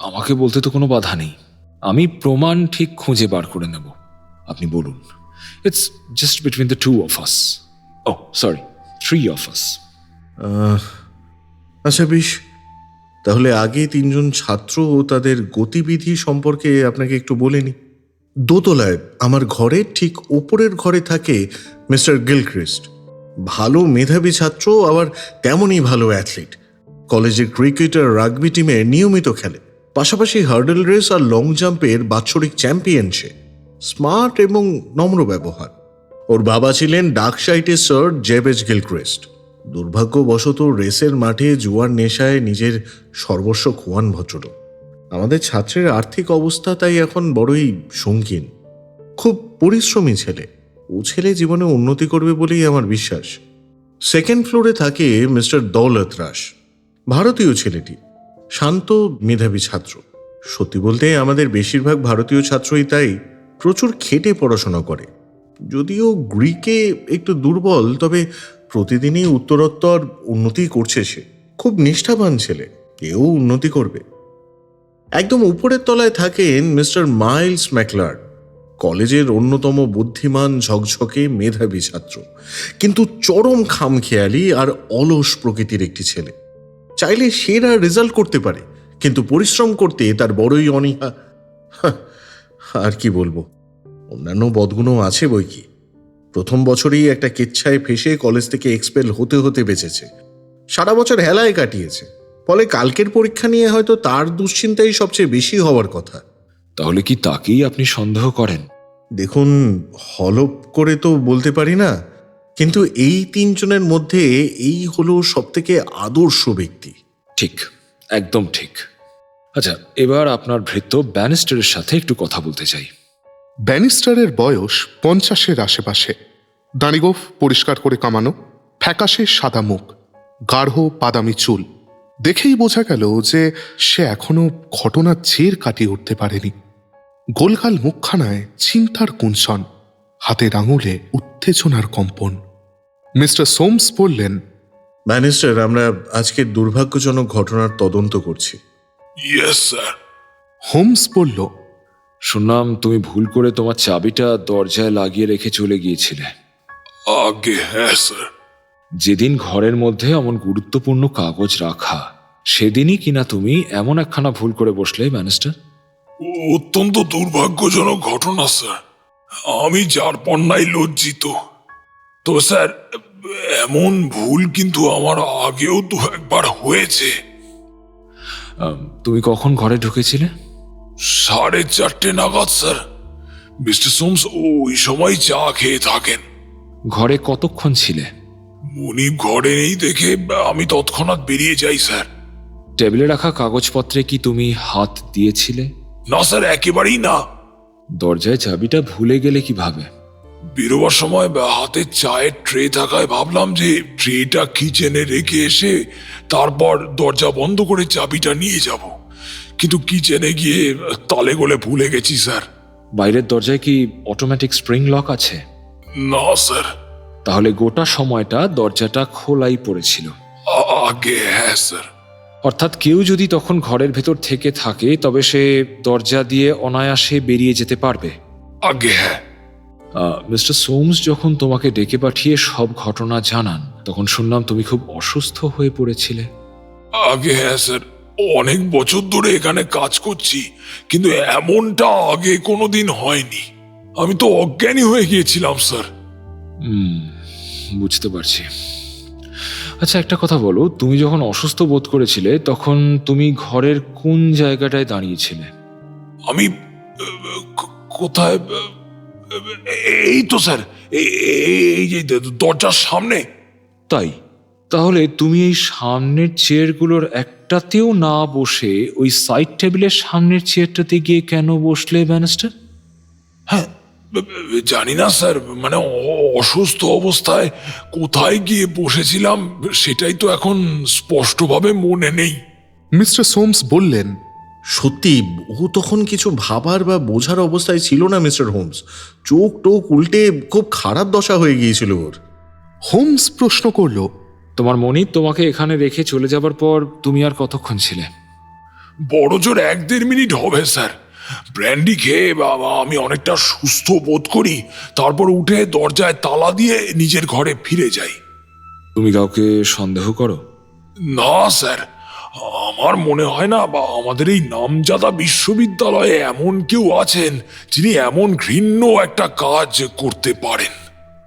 আমাকে বলতে তো কোনো বাধা নেই। আমি প্রমাণ ঠিক খুঁজে বার করে নেব। আপনি বলুন। It's just between the 2 of us. Oh sorry, 3 of us. আচ্ছা বেশ, তাহলে আগে 3 জন ছাত্র ও তাদের গতিবিধি সম্পর্কে আপনাকে একটু বলে নি। দোতলায় আমার ঘরের ঠিক ওপরের ঘরে থাকে মিস্টার গিলক্রিস্ট। ভালো মেধাবী ছাত্র, আবার তেমনই ভালো অ্যাথলিট। কলেজের ক্রিকেট আর রাগবি টিমে নিয়মিত খেলে, পাশাপাশি হার্ডেল রেস আর লং জাম্পের বাৎসরিক চ্যাম্পিয়ন সে। স্মার্ট এবং নম্র ব্যবহার। ওর বাবা ছিলেন ডার্কশাইটের স্যার জেবেজ গিলক্রিস্ট। দুর্ভাগ্যবশত রেসের মাঠে জুয়ার নেশায় নিজের সর্বস্ব খোয়ান ভদ্রলোক। আমাদের ছাত্রের আর্থিক অবস্থা তাই এখন বড়ই সঙ্গীন। খুব পরিশ্রমী ছেলে। ও ছেলে জীবনে উন্নতি করবে বলেই আমার বিশ্বাস। 2nd ফ্লোরে থাকে মিস্টার দৌলত রাশ। ভারতীয় ছেলেটি, শান্ত মেধাবী ছাত্র। সত্যি বলতে আমাদের বেশিরভাগ ভারতীয় ছাত্রই তাই, প্রচুর খেটে পড়াশোনা করে। যদিও গ্রিকে একটু দুর্বল, তবে প্রতিদিনই উত্তরোত্তর উন্নতি করছে সে। খুব নিষ্ঠাবান ছেলে, এও উন্নতি করবে। একদম উপরের তলায় থাকেন মিস্টার মাইলস ম্যাকলার্ড। কলেজের অন্যতম বুদ্ধিমান, ঝকঝকে মেধাবী ছাত্র, কিন্তু চরম খামখেয়ালি আর অলস প্রকৃতির একটি ছেলে। চাইলে সেরা রেজাল্ট করতে পারে, কিন্তু পরিশ্রম করতে তার বড়ই অনীহা। আর কি বলবো, অন্যান্য বদগুণও আছে বই কি। প্রথম বছরেই একটা কেচ্ছায় ফেসে কলেজ থেকে এক্সপেল হতে হতে বেঁচেছে। সারা বছর হেলায় কাটিয়েছে, ফলে কালকের পরীক্ষা নিয়ে হয়তো তার দুশ্চিন্তাই সবচেয়ে বেশি হওয়ার কথা। তাহলে কি তাকেই আপনি সন্দেহ করেন? দেখুন, হলপ করে তো বলতে পারি না, কিন্তু এই 3 জনের মধ্যে এই হলো সবথেকে আদর্শ ব্যক্তি। ঠিক, একদম ঠিক। আচ্ছা, এবার আপনার ভৃত্য ব্যানিস্টারের সাথে একটু কথা বলতে চাই। ব্যানিস্টারের বয়স 50-এর আশেপাশে। দাঁড়িগোফ পরিষ্কার করে কামানো, ফ্যাকাশে সাদা মুখ, গাঢ় বাদামি চুল। দেখেই বোঝা গেল যে সে এখনো ঘটনার জের কাটিয়ে উঠতে পারেনি। গোলগাল মুখখানায় চিন্তার কুঞ্চন, হাতের আঙুলে উত্তেজনার কম্পন। মিস্টার সোমস বললেন, ব্যারিস্টার, আমরা আজকের দুর্ভাগ্যজনক ঘটনার তদন্ত করছি। Yes sir. হোমস বলল, শুনলাম তুমি ভুল করে তোমার চাবিটা দরজায় লাগিয়ে রেখে চলে গিয়েছিলে। আগে হ্যাঁ স্যার। যেদিন ঘরের মধ্যে এমন গুরুত্বপূর্ণ কাগজ রাখা, সেদিনই কিনা তুমি এমন একখানা ভুল করে বসলে ব্যারিস্টার। অত্যন্ত দুর্ভাগ্যজনক ঘটনা স্যার। আমি যার পণ্যায় লজ্জিত। তো স্যার, এমন ভুল কিন্তু আমার আগেও দু একবার হয়েছে। তুমি কখন ঘরে ঢুকেছিলে? 4:30 নাগাদ স্যার। মিস্টার সোমস ওই সময় চা খেয়ে থাকেন। ঘরে কতক্ষণ ছিলে? মুনিপ ঘরে নেই দেখে আমি তৎক্ষণাৎ বেরিয়ে যাই স্যার। টেবিলে রাখা কাগজপত্রে কি তুমি হাত দিয়েছিলে? না স্যার, একেবারেই না। দরজায় চাবিটা ভুলে গেলে কিভাবে? বেরোবার সময় হাতে চায়ের ট্রে থাকায় ভাবলাম যে ট্রেটা কিচেনে রেখে এসে তারপর দরজা বন্ধ করে চাবিটা নিয়ে যাব, কিন্তু কিচেনে গিয়ে তালে গোলে ভুলে গেছি স্যার। বাইরের দরজায় কি অটোমেটিক স্প্রিং লক আছে? না স্যার। তাহলে গোটা সময়টা দরজাটা খোলাই পড়েছিল। আগে হ্যাঁ স্যার। অর্থাৎ কেউ যদি তখন ঘরের ভেতর থেকে থাকে তবে সে দরজা দিয়ে অনায়াসে বেরিয়ে যেতে পারবে। আগে হ্যাঁ। মিস্টার সোমস যখন তোমাকে ডেকে পাঠিয়ে সব ঘটনা জানান, তখন শুনলাম তুমি খুব অসুস্থ হয়ে পড়েছিলে। আগে হ্যাঁ স্যার। অনেক বছর ধরে এখানে কাজ করছি, কিন্তু এমনটা আগে কোনোদিন হয়নি। আমি তো অজ্ঞানী হয়ে গিয়েছিলাম স্যার। বুঝতে পারছি। আচ্ছা, একটা কথা বলো, তুমি যখন অসুস্থ বোধ করেছিলে তখন তুমি ঘরের কোন জায়গাটায় দাঁড়িয়েছিলে? আমি কোথায়? এই তো স্যার, এই যে দরজার সামনে। তাই? তাহলে তুমি এই সামনের চেয়ারগুলোর একটাতেও না বসে ওই সাইড টেবিলের সামনের চেয়ারটাতে গিয়ে কেন বসলে ব্যারিস্টার? হ্যাঁ, জানি না স্যার, মানে অসুস্থ অবস্থায় কোথায় গিয়ে বসেছিলাম সেটাই তো এখন স্পষ্টভাবে মনে নেই। মিস্টার সোমস বললেন, সত্যি ও তখন কিছু ভাবার বা বোঝার অবস্থায় ছিল না মিস্টার হোমস। চোখ টোক উল্টে খুব খারাপ দশা হয়ে গিয়েছিল ওর। হোমস প্রশ্ন করল, তোমার মনিব তোমাকে এখানে রেখে চলে যাবার পর তুমি আর কতক্ষণ ছিলে? বড় জোর 1-1.5 মিনিট হবে স্যার। ব্র্যান্ডি খেয়ে আমি অনেকটা সুস্থ বোধ করি, তারপর উঠে দরজায় তালা দিয়ে নিজের ঘরে ফিরে যাই। তুমি কাউকে সন্দেহ করো? না স্যার, আমার মনে হয় না বা আমাদের এই নামজাদা বিশ্ববিদ্যালয়ে এমন কেউ আছেন যিনি এমন ঘৃণ্য একটা কাজ করতে পারেন।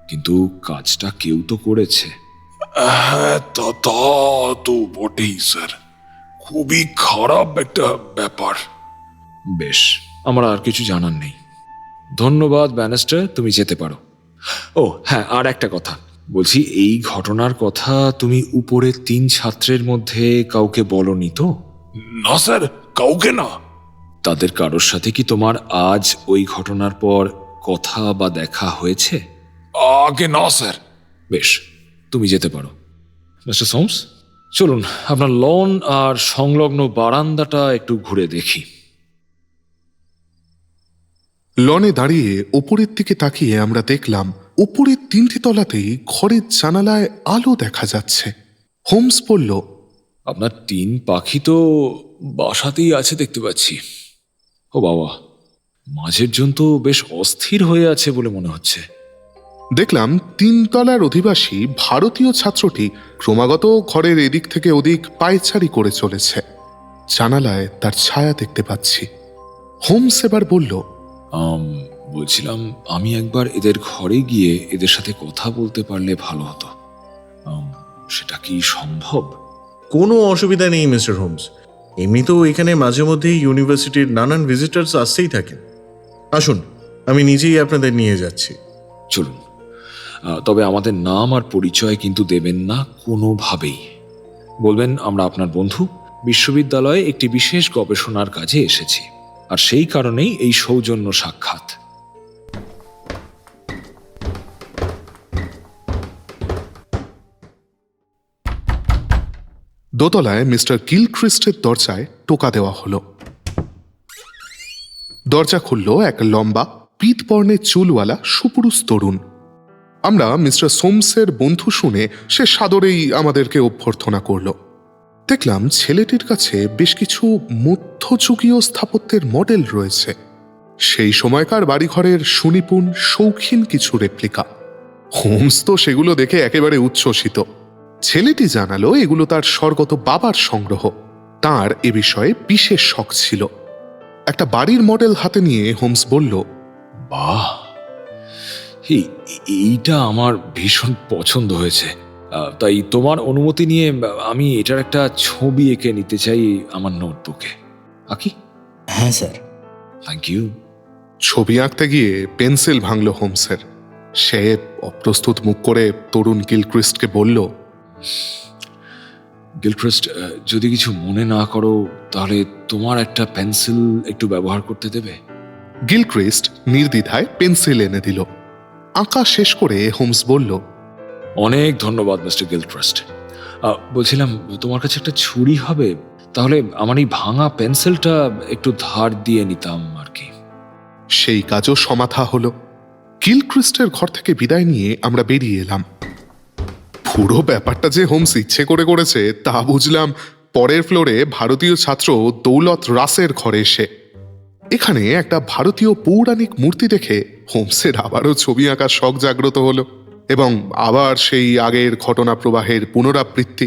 কিন্তু কাজটা কেউ তো করেছে। হ্যাঁ, তা তো বটেই স্যার। খুবই খারাপ একটা ব্যাপার। বেশ, আমার আর কিছু জানার নেই। ধন্যবাদ ব্যারিস্টার, তুমি যেতে পারো। ও হ্যাঁ, আর একটা কথা বলছি, এই ঘটনার কথা তুমি উপরের 3 ছাত্রের মধ্যে কাউকে বলনি তো? না স্যার, কাউকে না। তাদের কারোর সাথে কি তোমার আজ ওই ঘটনার পর কথা বা দেখা হয়েছে? আগে না স্যার। বেশ, তুমি যেতে পারো। মিস্টার সোমস, চলুন আপনার লন আর সংলগ্ন বারান্দাটা একটু ঘুরে দেখি। লনে দাঁড়িয়ে ওপরের দিকে তাকিয়ে আমরা দেখলাম ওপরের 3টে তলাতেই ঘরের জানালায় আলো দেখা যাচ্ছে। হোমস বলল, আপনার 3 পাখি তো বাসাতেই আছে দেখতে পাচ্ছি। ও বাবা, মাঝের জন তো বেশ অস্থির হয়ে আছে বলে মনে হচ্ছে। দেখলাম 3 তলার অধিবাসী ভারতীয় ছাত্রটি ক্রমাগত ঘরের এদিক থেকে ওদিক পায়চারি করে চলেছে। জানালায় তার ছায়া দেখতে পাচ্ছি। হোমস এবার বলল, বলছিলাম আমি একবার এদের ঘরে গিয়ে এদের সাথে কথা বলতে পারলে ভালো হতো। সেটা কি সম্ভব? কোনো অসুবিধা নেই মিস্টার হোমস। এমনিতেও এখানে মাঝে মধ্যেই ইউনিভার্সিটির নানান ভিজিটার্স আসতেই থাকেন। আসুন, আমি নিজেই আপনাদের নিয়ে যাচ্ছি। চলুন। তবে আমাদের নাম আর পরিচয় কিন্তু দেবেন না কোনোভাবেই। বলবেন আমরা আপনার বন্ধু, বিশ্ববিদ্যালয়ে একটি বিশেষ গবেষণার কাজে এসেছি, আর সেই কারণেই এই সৌজন্য সাক্ষাৎ। দোতলায় মিস্টার গিলক্রিস্টের দরজায় টোকা দেওয়া হলো। দরজা খুলল এক লম্বা পীতবর্ণের চুলওয়ালা সুপুরুষ তরুণ। আমরা মিস্টার সোমসের বন্ধু শুনে সে সাদরেই আমাদেরকে অভ্যর্থনা করল। দেখলাম ছেলেটির কাছে বেশ কিছু মধ্যযুগীয় স্থাপত্যের মডেল রয়েছে, সেই সময়কার বাড়িঘরের সুনিপুণ শৌখিন কিছু রেপ্লিকা। হোমস তো সেগুলো দেখে একেবারে উচ্ছ্বসিত। ছেলেটি জানালো এগুলো তার স্বর্গত বাবার সংগ্রহ, তার এ বিষয়ে বিশেষ শখ ছিল। একটা বাড়ির মডেল হাতে নিয়ে হোমস বলল, বাহ, এইটা আমার ভীষণ পছন্দ হয়েছে। তাই তোমার অনুমতি নিয়ে আমি এটার একটা ছবি এঁকে নিতে চাই আমার নোটবুকে। আঁকি? হ্যাঁ স্যার। Thank you. ছবি আঁকতে গিয়ে পেন্সিল ভাঙল হোমসের। সে অপ্রস্তুত মুখ করে তরুণ গিলক্রিস্টকে বলল, গিলক্রিস্ট, যদি কিছু মনে না করো তাহলে তোমার একটা পেন্সিল একটু ব্যবহার করতে দেবে? গিলক্রিস্ট নির্দ্বিধায় পেন্সিল এনে দিল। আঁকা শেষ করে হোমস বলল, অনেক ধন্যবাদ মিস্টার গিলক্রিস্ট। বলছিলাম, তোমার কাছে একটা ছুরি হবে? তাহলে আমার এই ভাঙা পেন্সিলটা একটু ধার দিয়ে নিতাম আর কি। সেই কাজও সমাধা হলো। গিলক্রিস্টের ঘর থেকে বিদায় নিয়ে আমরা বেরিয়ে এলাম। পুরো ব্যাপারটা যে হোমস ইচ্ছে করে করেছে তা বুঝলাম পরের ফ্লোরে ভারতীয় ছাত্র দৌলত রাসের ঘরে এসে। এখানে একটা ভারতীয় পৌরাণিক মূর্তি দেখে হোমসের আবারও ছবি আঁকার শখ জাগ্রত হলো এবং আবার সেই আগের ঘটনা প্রবাহের পুনরাবৃত্তি।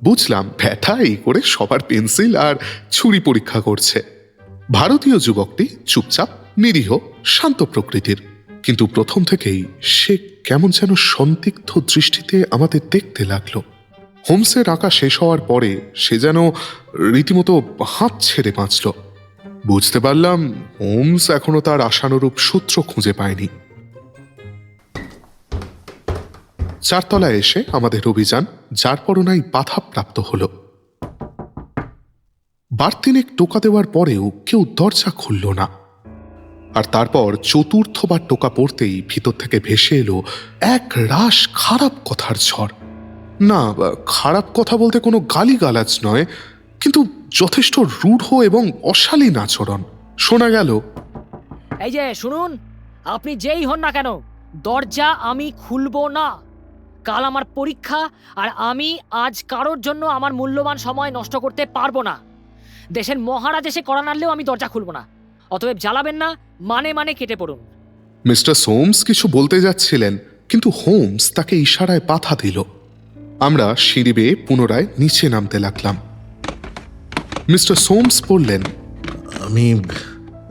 বুঝলাম ব্যাটা এই করে সবার পেন্সিল আর ছুরি পরীক্ষা করছে। ভারতীয় যুবকটি চুপচাপ, নিরীহ, শান্ত প্রকৃতির, কিন্তু প্রথম থেকেই সে কেমন যেন সন্দিগ্ধ দৃষ্টিতে আমাদের দেখতে লাগলো। হোমসের আঁকা শেষ হওয়ার পরে সে যেন রীতিমতো হাত ছেড়ে বাঁচল। বুঝতে পারলাম হোমস এখনো তার আশানুরূপ সূত্র খুঁজে পায়নি। চারতলায় এসে আমাদের অভিযান যার পরনাই বাধাপ্রাপ্ত হল। বারতিনেক টোকা দেওয়ার পরেও কেউ দরজা খুলল না। আর তারপর চতুর্থবার টোকা পড়তেই ভিতর থেকে ভেসে এলো এক রাশ খারাপ কথার ঝড়। না, খারাপ কথা বলতে কোনো গালিগালাজ নয়, কিন্তু যথেষ্ট রূঢ় এবং অশালীন আচরণ। শোনা গেল, এই যে শুনুন, আপনি যেই হন না কেন, দরজা আমি খুলবো না। কাল আমার পরীক্ষা, আর আমি আজ কারোর জন্য আমার মূল্যবান সময় নষ্ট করতে পারবো না। দেশের মহারাজ এসে কড়া নাড়লেও আমি দরজা খুলবো না। অতএব জ্বালাবেন না, মানে কেটে পড়ুন। মিস্টার সোমস কিছু বলতে যাচ্ছিলেন, কিন্তু হোমস তাকে ইশারায় বাধা দিল। আমরা সিঁড়ি বেয়ে পুনরায় নিচে নামতে লাগলাম। মিস্টার সোমস বললেন, আমি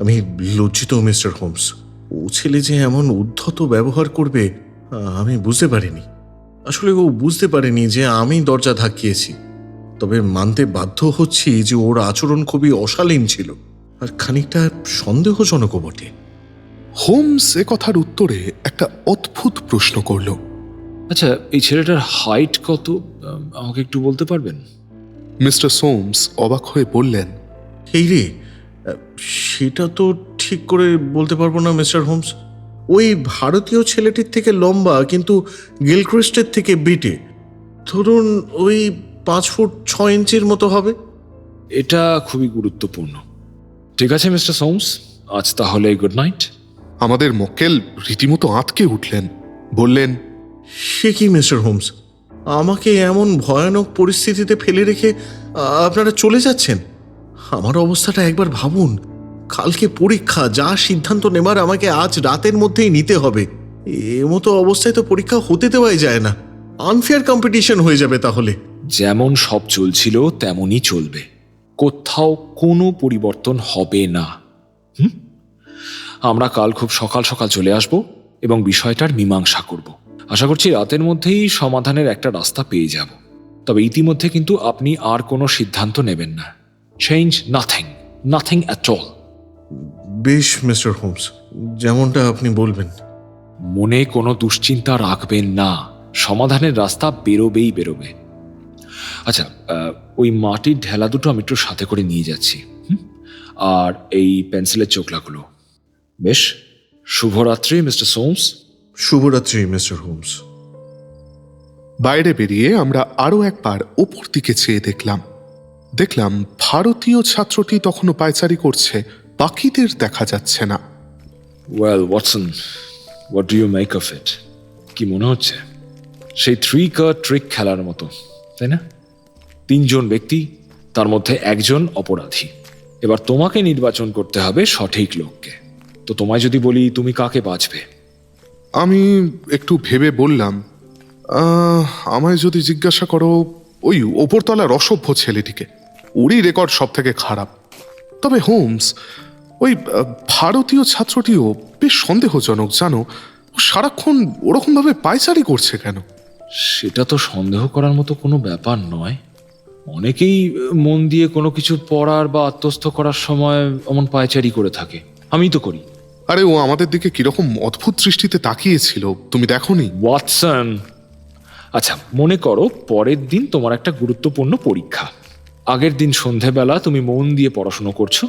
আমি লজ্জিত মিস্টার হোমস। ও ছেলে যে এমন উদ্ধত ব্যবহার করবে আমি বুঝতে পারিনি। আসলে ও বুঝতে পারেনি যে আমি দরজা ধাক্কিয়েছি। তবে মানতে বাধ্য হচ্ছি যে ওর আচরণ খুবই অশালীন ছিল আর খানিকটা সন্দেহজনকও বটে। হোমস এ কথার উত্তরে একটা অদ্ভুত প্রশ্ন করল। আচ্ছা, এই ছেলেটার হাইট কত আমাকে একটু বলতে পারবেন? মিস্টার সোমস অবাক হয়ে বললেন, এই রে, সেটা তো ঠিক করে বলতে পারবো না মিস্টার হোমস। ওই ভারতীয় ছেলেটির থেকে লম্বা, কিন্তু গিলক্রিস্টের থেকে বেটে। ধরুন ওই 5 ফুট 6 ইঞ্চির মতো হবে। এটা খুবই গুরুত্বপূর্ণ। ঠিক আছে মিস্টার সোমস, আজ তাহলে গুড নাইট। আমাদের মক্কেল রীতিমতো আঁতকে উঠলেন, বললেন, সে কি মিস্টার হোমস, আমাকে এমন ভয়ানক পরিস্থিতিতে ফেলে রেখে আপনারা চলে যাচ্ছেন? আমার অবস্থাটা একবার ভাবুন। কালকে পরীক্ষা, যা সিদ্ধান্ত নেবার আমাকে আজ রাতের মধ্যেই নিতে হবে। মতো অবস্থায় তো পরীক্ষা হতে দেওয়াই যায় না। আনফেয়ার কম্পিটিশন হয়ে যাবে তাহলে। যেমন সব চলছিল তেমনই চলবে, কোথাও কোনো পরিবর্তন হবে না। আমরা কাল খুব সকাল সকাল চলে আসব এবং বিষয়টার মীমাংসা করব। আশা করছি রাতের মধ্যেই সমাধানের একটা রাস্তা পেয়ে যাব। তবে ইতিমধ্যে কিন্তু আপনি আর কোনো সিদ্ধান্ত নেবেন না। Change nothing at all. বেশ মিস্টার হোমস, যেমনটা আপনি বলবেন। মনে কোনো দুশ্চিন্তা রাখবেন না, সমাধানের রাস্তা বেরোবে। আচ্ছা, ওই মাটির ঢেলা দুটো আমি একটু সাথে করে নিয়ে যাচ্ছি, আর এই পেন্সিলের চোখলাগুলো। বেশ, শুভরাত্রি মিস্টার সোমস। শুভরাত্রি মিস্টার হোমস। বাইরে বেরিয়ে আমরা আরো একবার ওপর দিকে চেয়ে দেখলাম ভারতীয় ছাত্রটি তখনও পায়চারি করছে, বাকিদের দেখা যাচ্ছে না। Well Watson, what do you make of it? কি মনে হচ্ছে? সেই 3 কার্ড ট্রিক খেলার মতো, তাই না? 3 জন ব্যক্তি, তার মধ্যে একজন অপরাধী। এবার তোমাকে নির্বাচন করতে হবে সঠিক লোককে। তো তোমায় যদি বলি, তুমি কাকে বাঁচবে? আমি একটু ভেবে বললাম, আমায় যদি জিজ্ঞাসা করো, ওই ওপরতলার অসভ্য ছেলেটিকে। ওরই রেকর্ড সব থেকে খারাপ। তবে হোমস, ওই ভারতীয় ছাত্রটিও বেশ সন্দেহজনক, জানো। ও সারাক্ষণ ওরকমভাবে পায়চারি করছে কেন? সেটা তো সন্দেহ করার মতো কোনো ব্যাপার নয়। অনেকেই মন দিয়ে কোনো কিছু পড়ার বা আত্মস্থ করার সময় অমন পায়চারি করে থাকে। আমি তো করি। আরে ও আমাদের দিকে কিরকম অদ্ভুত দৃষ্টিতে তাকিয়েছিল, তুমি দেখোনি? ওয়াটসন, আচ্ছা মনে করো পরের দিন তোমার একটা গুরুত্বপূর্ণ পরীক্ষা। আগের দিন সন্ধেবেলা তুমি মন দিয়ে পড়াশুনো করছো।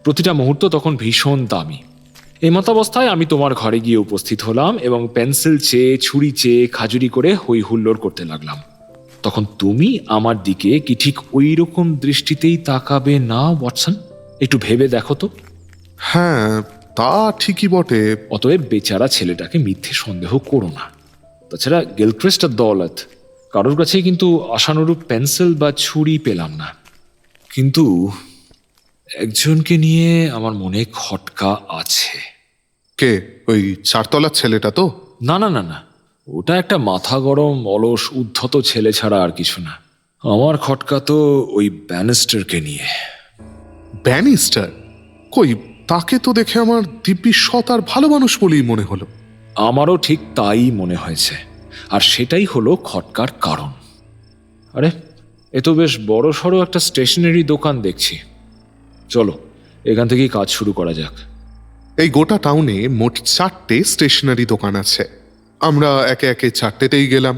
প্রতিটা মুহূর্ত তখন ভীষণ দামি। এই মতাবস্থায় আমি তোমার ঘরে গিয়ে উপস্থিত হলাম এবং পেন্সিল চেয়ে, ছুরি চেয়ে, খাজুরি করে হই হুল্লোড় করতে লাগলাম। তখন তুমি আমার দিকে কি ঠিক ওই রকম দৃষ্টিতেই তাকাবে না ওয়াটসন? একটু ভেবে দেখো তো। হ্যাঁ, তা ঠিকই বটে। অতএব বেচারা ছেলেটাকে মিথ্যে সন্দেহ করো না। তাছাড়া গিলক্রিস্ট আর দৌলত কারোর কাছেই কিন্তু আশানুরূপ পেন্সিল বা ছুরি পেলাম না। কিন্তু একজনকে নিয়ে আমার মনে খটকা আছে। কে? ওই 4 তলার ছেলেটা তো? না না না না, ওটা একটা মাথা গরম, অলস, উদ্ধত ছেলে ছাড়া আর কিছু না। আমার খটকা তো ওই ব্যানিস্টারকে নিয়ে। ব্যানিস্টার? কই, তাকে তো দেখে আমার দিব্যি সৎ আর ভালো মানুষ বলেই মনে হলো। আমারও ঠিক তাই মনে হয়েছে, আর সেটাই হলো খটকার কারণ। আরে এ তো বেশ বড় সড়ো একটা স্টেশনারি দোকান দেখছি। চলো এখান থেকেই কাজ শুরু করা যাক। এই গোটা টাউনে মোট 4টে স্টেশনারি দোকান আছে। আমরা একে একে 4টেতেই গেলাম।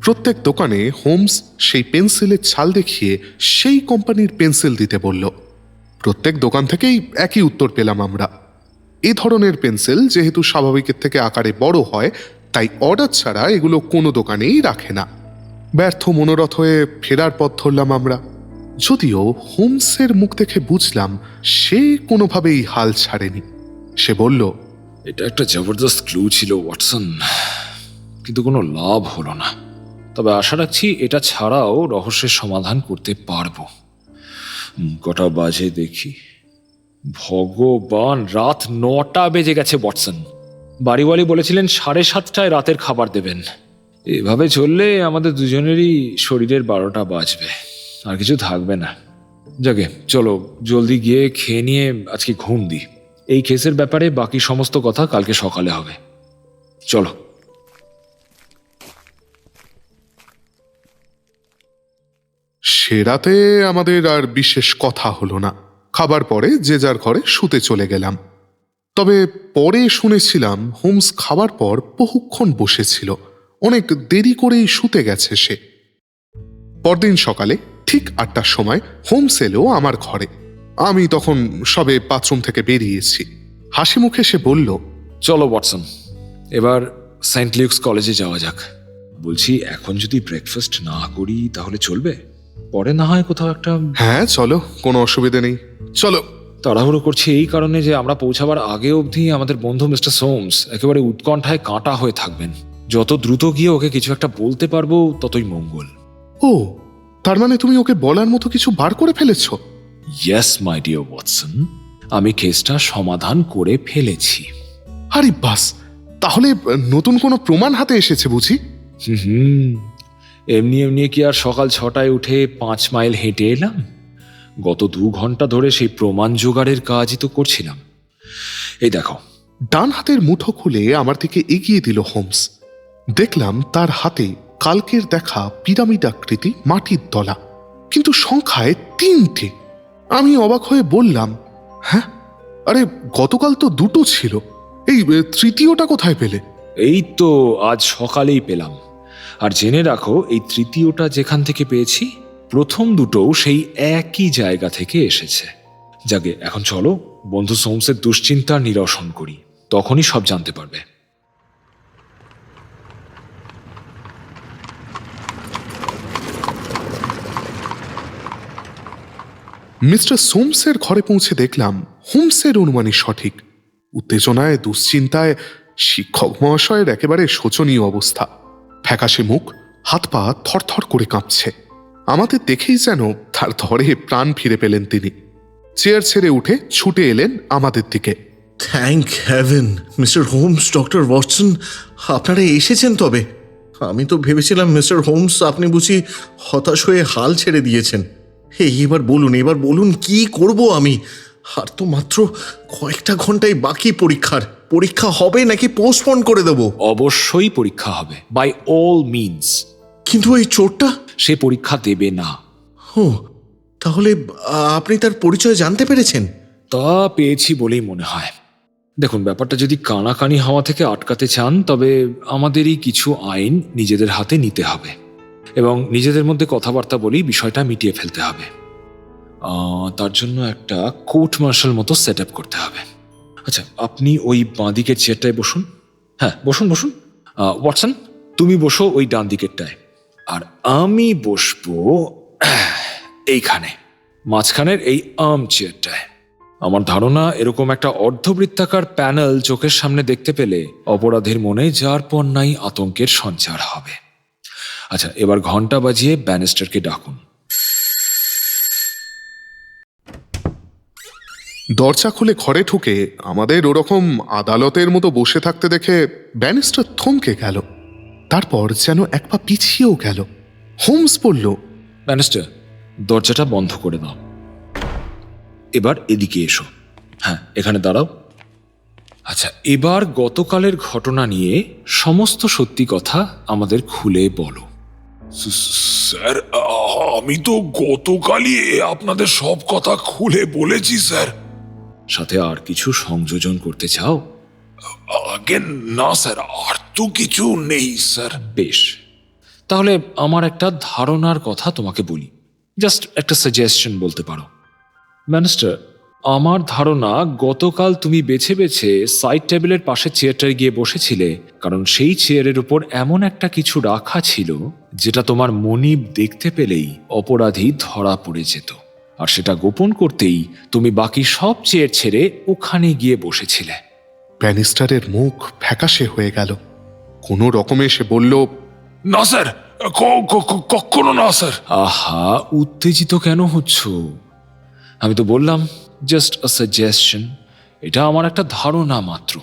প্রত্যেক দোকানে হোমস সেই পেন্সিলের ছাল দেখিয়ে সেই কোম্পানির পেন্সিল দিতে বলল। প্রত্যেক দোকান থেকেই একই উত্তর পেলাম আমরা। এই ধরনের পেন্সিল যেহেতু স্বাভাবিকের থেকে আকারে বড় হয়, তাই অর্ডার ছাড়া এগুলো কোনো দোকানেই রাখে না। ব্যর্থ মনোরথ হয়ে ফেরার পথ ধরলাম আমরা। যদিও হোমসের মুখ দেখে বুঝলাম সে কোনোভাবেই হাল ছাড়েনি। সে বলল, এটা একটা জবরদস্ত ক্লু ছিল ওয়াটসন, কিন্তু কোনো লাভ হলো না। তবে আশা রাখছি এটা ছাড়াও রহস্যের সমাধান করতে পারবো। কটা বাজে দেখি। ভগবান, রাত 9টা বেজে গেছে ওয়াটসন। বাড়িওয়ালি বলেছিলেন 7:30টায় রাতের খাবার দেবেন। এভাবে চললে আমাদের দুজনেরই শরীরের 12টা বাজবে, আর কিছু থাকবে না। যাকে চলো জলদি গিয়ে খেয়ে নিয়ে আজকে ঘুম দিই। এই কেসের ব্যাপারে বাকি সমস্ত কথা কালকে সকালে হবে। চলো। সে রাতে আমাদের আর বিশেষ কথা হলো না। খাবার পরে যে যার ঘরে শুতে চলে গেলাম। তবে পরে শুনেছিলাম হোমস খাবার পর বহুক্ষণ বসেছিল। অনেক দেরি করেই শুতে গেছে সে। পরদিন সকালে ঠিক 8টার সময় হোমস এলো আমার ঘরে। আমি তখন সবে বাথরুম থেকে বেরিয়েছি। হাসি মুখে সে বলল, চলো ওয়াটসন, এবার সেন্ট লিউক্স কলেজে যাওয়া যাক। বলছি, এখন যদি ব্রেকফাস্ট না করি তাহলে চলবে? পরে না হয় কোথাও একটা। হ্যাঁ চলো, কোনো অসুবিধে নেই, চলো। তাড়াহুড়ো করছি এই কারণে যে আমরা পৌঁছাবার আগে অবধি আমাদের বন্ধু মিস্টার সোমস একেবারে উৎকণ্ঠায় কাঁটা হয়ে থাকবেন। যত দ্রুত গিয়ে ওকে কিছু একটা বলতে পারবো ততই মঙ্গল। ও, তার মানে তুমি ওকে বলার মতো কিছু বার করে ফেলেছো? ইয়েস মাই ডিয়ার ওয়াটসন, আমি কেসটা সমাধান করে ফেলেছি। আরে বাস, তাহলে নতুন কোনো প্রমাণ হাতে এসেছে বুঝি? এমনি এমনি কি আর সকাল 6টায় উঠে 5 মাইল হেঁটে এলাম? গত 2 ঘন্টা ধরে সেই প্রমাণ জোগাড়ের কাজই তো করছিলাম। এই দেখো। ডান হাতের মুঠো খুলে আমার দিকে এগিয়ে দিল হোমস। দেখলাম তার হাতে কালকের দেখা পিরামিড আকৃতি মাটির দলা, কিন্তু সংখ্যায় 3টে। আমি অবাক হয়ে বললাম, হ্যাঁ, আরে গতকাল তো 2টো ছিল, এই তৃতীয়টা কোথায় পেলে? এই তো আজ সকালেই পেলাম। আর জেনে রাখো, এই তৃতীয়টা যেখান থেকে পেয়েছি, প্রথম দুটোও সেই একই জায়গা থেকে এসেছে। যাকে এখন চলো বন্ধু সোমসের দুশ্চিন্তার নিরসন করি, তখনই সব জানতে পারবে। মিস্টার সোমসের ঘরে পৌঁছে দেখলাম হোমসের অনুমানই সঠিক। উত্তেজনায় দুশ্চিন্তায় শিক্ষক মহাশয়ের একেবারে শোচনীয় অবস্থা। ফ্যাকাশে মুখ, হাত পা থরথর করে কাঁপছে। আমাদের দেখেই যেন তার ধরে প্রাণ ফিরে পেলেন তিনি। চেয়ার ছেড়ে উঠে ছুটে এলেন আমাদের দিকে। Thank heaven, mister Holmes, doctor Watson, আপনারা এসেছেন। তবে আমি তো ভেবেছিলাম মিস্টার হোমস আপনি বুঝি হতাশ হয়ে হাল ছেড়ে দিয়েছেন। এবার বলুন কি করব আমি? আর তো মাত্র কয়েকটা ঘন্টাই বাকি পরীক্ষার। পরীক্ষা হবে নাকি পোস্টপোন করে দেব? অবশ্যই পরীক্ষা হবে, বাই অল মিনস। কিন্তু এই চোরটা? সে পরীক্ষা দেবে না। ও, তাহলে আপনি তার পরিচয় জানতে পেরেছেন? তা পেয়েছি বলেই মনে হয়। দেখুন, ব্যাপারটা যদি কানাকানি হওয়া থেকে আটকাতে চান, তবে আমাদেরই কিছু আইন নিজেদের হাতে নিতে হবে এবং নিজেদের মধ্যে কথাবার্তা বলেই বিষয়টা মিটিয়ে ফেলতে হবে। তার জন্য একটা কোর্ট মার্শাল মতো সেট আপ করতে হবে। আচ্ছা, আপনি ওই বাঁ দিকের চেয়ারটায় বসুন। হ্যাঁ, বসুন। ওয়াটসন, তুমি বসো ওই ডান দিকেরটায়, আর আমি বসবো এইখানে, মাঝখানের এই আর্ম চেয়ারটায়। আমার ধারণা এরকম একটা অর্ধবৃত্তাকার প্যানেল চোখের সামনে দেখতে পেলে অপরাধীর মনে যার পর নাই আতঙ্কের সঞ্চার হবে। আচ্ছা, এবার ঘন্টা বাজিয়ে ব্যানিস্টারকে ডাকুন। দরজা খুলে ঘরে ঢুকে আমাদের ওরকম আদালতের মতো বসে থাকতে দেখে ব্যানিস্টার থমকে গেল। তারপর যেন এক পা পিছিয়েও গেল। হোমস বলল, ব্যানিস্টার, দরজাটা বন্ধ করে দাও। এবার এদিকে এসো। হ্যাঁ, এখানে দাঁড়াও। আচ্ছা, এবার গতকালের ঘটনা নিয়ে সমস্ত সত্যি কথা আমাদের খুলে বলো। স্যার, আমি তো গতকালই আপনাদের সব কথা খুলে বলেছি স্যার। সাথে আর কিছু সংযোজন করতে চাও? আগে না স্যার, আর তো কিছু নেই স্যার। বেশ, তাহলে আমার একটা ধারণার কথা তোমাকে বলি, জাস্ট একটা সাজেশন বলতে পারো। ব্যানিস্টার, আমার ধারণা গতকাল তুমি বেছে বেছে সাইড টেবিলের পাশে চেয়ারটায় গিয়ে বসেছিলে, কারণ সেই চেয়ারের উপর এমন একটা কিছু রাখা ছিল যেটা তোমার মনিব দেখতে পেলেই অপরাধী ধরা পড়ে যেত, আর সেটা গোপন করতেই তুমি বাকি সব চেয়ার ছেড়ে ওখানে গিয়ে বসেছিলে। ব্যানিস্টারের মুখ ফ্যাকাশে হয়ে গেল। কোনো রকমে সে বলল, না স্যার, কখনো না স্যার। আহা, উত্তেজিত কেন হচ্ছ? আমি তো বললাম জাস্ট আ সাজেশন। এটা আমার একটা ধারণা মাত্র।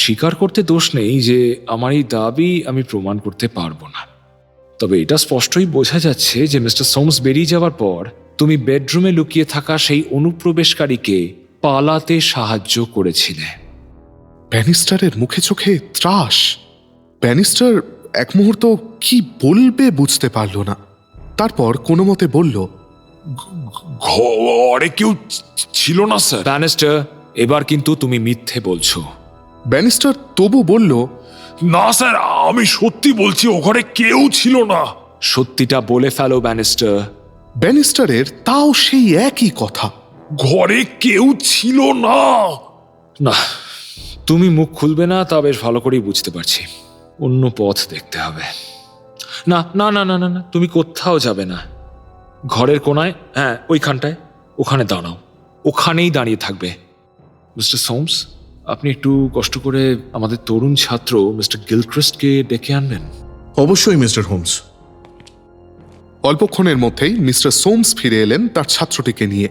স্বীকার করতে দোষ নেই যে আমার এই দাবি আমি প্রমাণ করতে পারবো না। তবে এটা স্পষ্টই বোঝা যাচ্ছে যে মিস্টার সোমস বেরিয়ে যাওয়ার পর তুমি বেডরুমে লুকিয়ে থাকা সেই অনুপ্রবেশকারীকে পালাতে সাহায্য করেছিলে। ব্যানিস্টারের মুখে চোখে ত্রাস। ব্যানিস্টার এক মুহূর্ত কি বলবে বুঝতে পারল না। তারপর কোনো মতে বলল, ঘরে কেউ ছিল না স্যার। ব্যানিস্টার, এবার কিন্তু তুমি মিথ্যে বলছো। ব্যানিস্টার তবু বলল, না স্যার, আমি সত্যি বলছি, ও ঘরে কেউ ছিল না। সত্যিটা বলে ফেলো ব্যানিস্টার। ব্যানিস্টারের তাও সেই একই কথা। ঘরে কেউ ছিল না। না, তুমি মুখ খুলবে না তা বেশ ভালো করেই বুঝতে পারছি। অন্য পথ দেখতে হবে। না না না না না না, তুমি কোথাও যাবে না। ঘরের কোনায়, হ্যাঁ ওইখানটায়, ওখানে দাঁড়াও, ওখানেই দাঁড়িয়ে থাকবে। মিস্টার সোমস, আপনি একটু কষ্ট করে আমাদের তরুণ ছাত্র মিস্টার গিলক্রিস্টকে ডেকে আনবেন। অবশ্যই মিস্টার হোমস। অল্পক্ষণের মধ্যেই মিস্টার সোমস ফিরে এলেন তার ছাত্রটিকে নিয়ে।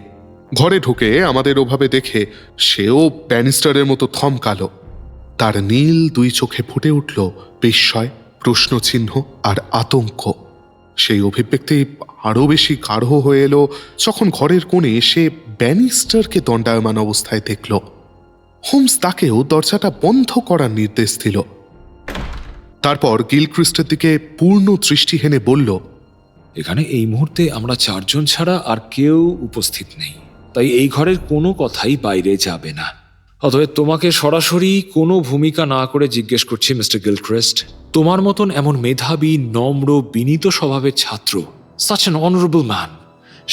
ঘরে ঢুকে আমাদের ওভাবে দেখে সেও ব্যানিস্টারের মতো থমকালো। তার নীল দুই চোখে ফুটে উঠল বিস্ময়, প্রশ্নচিহ্ন আর আতঙ্ক। সেই অভিব্যক্তি আরও বেশি গাঢ় হয়ে এলো যখন ঘরের কোণে সে ব্যানিস্টারকে দণ্ডায়মান অবস্থায় দেখল। হোমস তাকেও দরজাটা বন্ধ করার নির্দেশ দিল। তারপর গিলক্রিস্টের দিকে পূর্ণ দৃষ্টি হেনে বলল, এখানে এই মুহূর্তে আমরা চারজন ছাড়া আর কেউ উপস্থিত নেই, তাই এই ঘরের কোনো কথাই বাইরে যাবে না। অতএব তোমাকে সরাসরি কোনো ভূমিকা না করে জিজ্ঞেস করছি মিস্টার গিলক্রিস্ট, তোমার মতন এমন মেধাবী, নম্র, বিনীত স্বভাবের ছাত্র, সাচ অ্যান অনারেবল ম্যান,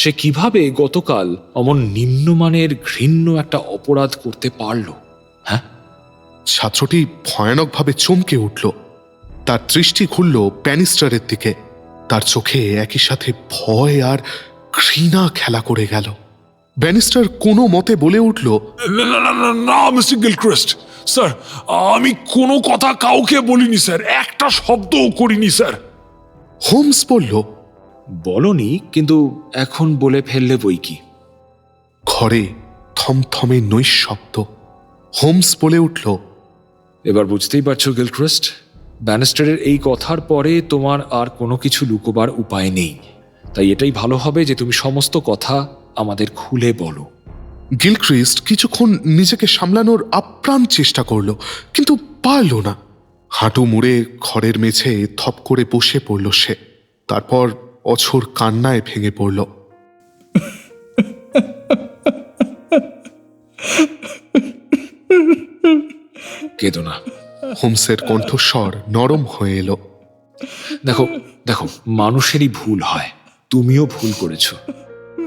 সে কিভাবে গতকাল অমন নিম্নমানের ঘৃণ্য একটা অপরাধ করতে পারল? হ্যাঁ? ছাত্রটি ভয়ানকভাবে চমকে উঠল। তার দৃষ্টি খুলল ব্যানিস্টারের দিকে। তার চোখে একই সাথে ভয় আর ঘৃণা খেলা করে গেল। ব্যানিস্টার কোনো মতে বলে উঠল, না না না না না মিস্টার গিলক্রিস্ট, স্যার আমি কোনো কথা কাউকে বলিনি স্যার, একটা শব্দও করিনি স্যার। হোমস বলল, বলনি, কিন্তু এখন বলে ফেললে বই কি। ঘরে থমথমে নৈঃশব্দ। হোমস বলে উঠল, এবার বুঝতেই পারছো গিলক্রিস্ট, ব্যানিস্টারের এই কথার পরে তোমার আর কোনো কিছু লুকোবার উপায় নেই। তাই এটাই ভালো হবে যে তুমি সমস্ত কথা আমাদের খুলে বলো। গিলক্রিস্ট কিছুক্ষণ নিজেকে সামলানোর আপ্রাণ চেষ্টা করল, কিন্তু পারল না। হাঁটু মুড়ে ঘরের মেঝে থপ করে বসে পড়ল সে। তারপর অঝোর কান্নায় ভেঙে পড়ল। কেঁদো না। হোমসের কণ্ঠস্বর নরম হয়ে এলো। দেখো দেখো, মানুষেরই ভুল হয়, তুমিও ভুল করেছো,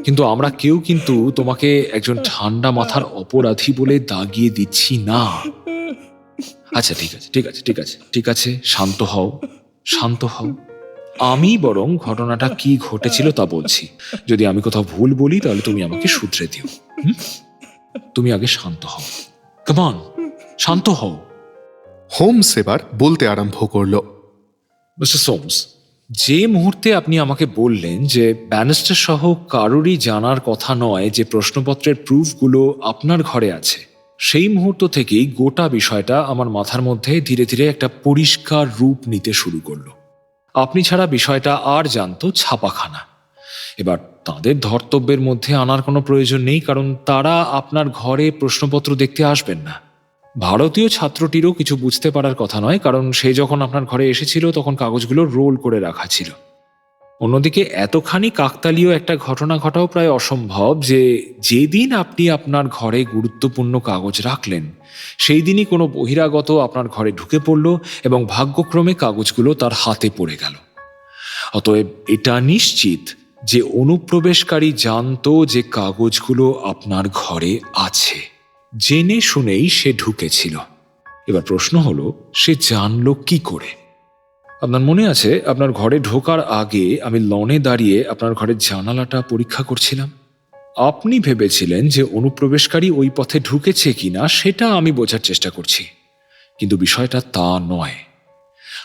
কিন্তু আমরা কেউ কিন্তু তোমাকে একজন ঠান্ডা মাথার অপরাধী বলে দাগিয়ে দিচ্ছি না। আচ্ছা ঠিক আছে ঠিক আছে ঠিক আছে ঠিক আছে, শান্ত হও শান্ত হও। আমি বরং ঘটনাটা কি ঘটেছিল তা বলছি। যদি আমি কোথাও ভুল বলি তাহলে তুমি আমাকে শুধরে দিও। তুমি আগে শান্ত হও, কাম অন, শান্ত হও। হোমস এবার বলতে আরম্ভ করল, মিস্টার সোমস, যে মুহূর্তে আপনি আমাকে বললেন যে ব্যানিস্টার সহ কারোরই জানার কথা নয় যে প্রশ্নপত্রের প্রুফগুলো আপনার ঘরে আছে, সেই মুহূর্ত থেকেই গোটা বিষয়টা আমার মাথার মধ্যে ধীরে ধীরে একটা পরিষ্কার রূপ নিতে শুরু করলো। আপনি ছাড়া বিষয়টা আর জানতো ছাপাখানা। এবার তাদের ধর্তব্যের মধ্যে আনার কোনো প্রয়োজন নেই, কারণ তারা আপনার ঘরে প্রশ্নপত্র দেখতে আসবেন না। ভারতীয় ছাত্রটিরও কিছু বুঝতে পারার কথা নয়, কারণ সে যখন আপনার ঘরে এসেছিল তখন কাগজগুলো রোল করে রাখা ছিল। অন্যদিকে এতখানি কাকতালীয় একটা ঘটনা ঘটাও প্রায় অসম্ভব যে যেদিন আপনি আপনার ঘরে গুরুত্বপূর্ণ কাগজ রাখলেন সেই দিনই কোনো বহিরাগত আপনার ঘরে ঢুকে পড়ল এবং ভাগ্যক্রমে কাগজগুলো তার হাতে পড়ে গেল। অতএব এটা নিশ্চিত যে অনুপ্রবেশকারী জানতো যে কাগজগুলো আপনার ঘরে আছে, জেনে শুনেই সে ঢুকেছিল। এবার প্রশ্ন হলো, সে জানলো কি করে? আপনার মনে আছে আপনার ঘরে ঢোকার আগে আমি লনে দাঁড়িয়ে আপনার ঘরের জানালাটা পরীক্ষা করছিলাম। আপনি ভেবেছিলেন যে অনুপ্রবেশকারী ওই পথে ঢুকেছে কিনা সেটা আমি বোঝার চেষ্টা করছি, কিন্তু বিষয়টা তা নয়।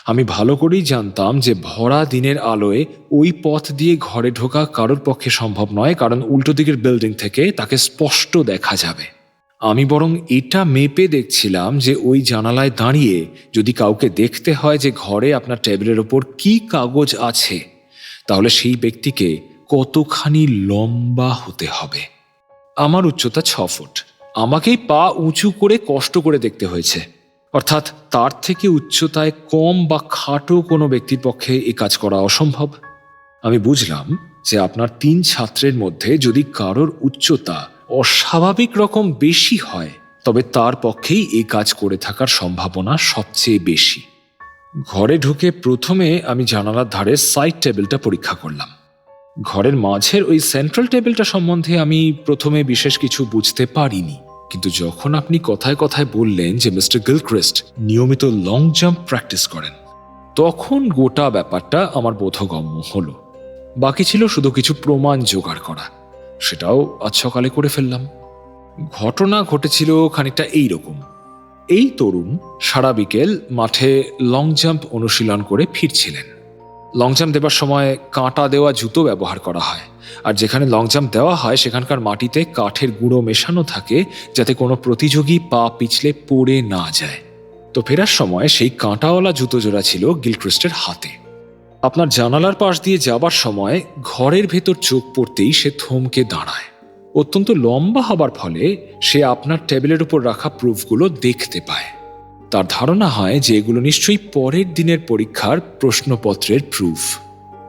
আমি ভালো করেই জানতাম যে ভরা দিনের আলোয় ওই পথ দিয়ে ঘরে ঢোকা কারোর পক্ষে সম্ভব নয়, কারণ উল্টো দিকের বিল্ডিং থেকে তাকে স্পষ্ট দেখা যাবে। আমি বরং এটা মেপে দেখছিলাম যে ওই জানালায় দাঁড়িয়ে যদি কাউকে দেখতে হয় যে ঘরে আপনার টেবিলের ওপর কি কাগজ আছে, তাহলে সেই ব্যক্তিকে কতখানি লম্বা হতে হবে। আমার উচ্চতা 6 ফুট, আমাকেই পা উঁচু করে কষ্ট করে দেখতে হয়েছে, অর্থাৎ তার থেকে উচ্চতায় কম বা খাটো কোনো ব্যক্তির পক্ষে এ কাজ করা অসম্ভব। আমি বুঝলাম যে আপনার 3 ছাত্রের মধ্যে যদি কারোর উচ্চতা অস্বাভাবিক রকম বেশি হয় তবে তার পক্ষেই এই কাজ করে থাকার সম্ভাবনা সবচেয়ে বেশি। ঘরে ঢুকে প্রথমে আমি জানালার ধারে সাইড টেবিলটা পরীক্ষা করলাম। ঘরের মাঝের ওই সেন্ট্রাল টেবিলটা সম্বন্ধে আমি প্রথমে বিশেষ কিছু বুঝতে পারিনি, কিন্তু যখন আপনি কথায় কথায় বললেন যে মিস্টার গিলক্রিস্ট নিয়মিত লং জাম্প প্র্যাকটিস করেন, তখন গোটা ব্যাপারটা আমার বোধগম্য হলো। বাকি ছিল শুধু কিছু প্রমাণ জোগাড় করা, সেটাও আজ সকালে করে ফেললাম। ঘটনা ঘটেছিল খানিকটা এইরকম। এই তরুণ সারা বিকেল মাঠে লং জাম্প অনুশীলন করে ফিরছিলেন। লং জাম্প দেবার সময় কাঁটা দেওয়া জুতো ব্যবহার করা হয়, আর যেখানে লং জাম্প দেওয়া হয় সেখানকার মাটিতে কাঠের গুঁড়ো মেশানো থাকে যাতে কোনো প্রতিযোগী পা পিছলে পড়ে না যায়। তো ফেরার সময় সেই কাঁটাওয়ালা জুতো জোড়া ছিল গিলক্রিস্টের হাতে। আপনার জানালার পাশ দিয়ে যাবার সময় ঘরের ভেতর চোখ পড়তেই সে থমকে দাঁড়ায়। অত্যন্ত লম্বা হবার ফলে সে আপনার টেবিলের উপর রাখা প্রুফগুলো দেখতে পায়। তার ধারণা হয় যে এগুলো নিশ্চয়ই পরের দিনের পরীক্ষার প্রশ্নপত্রের প্রুফ।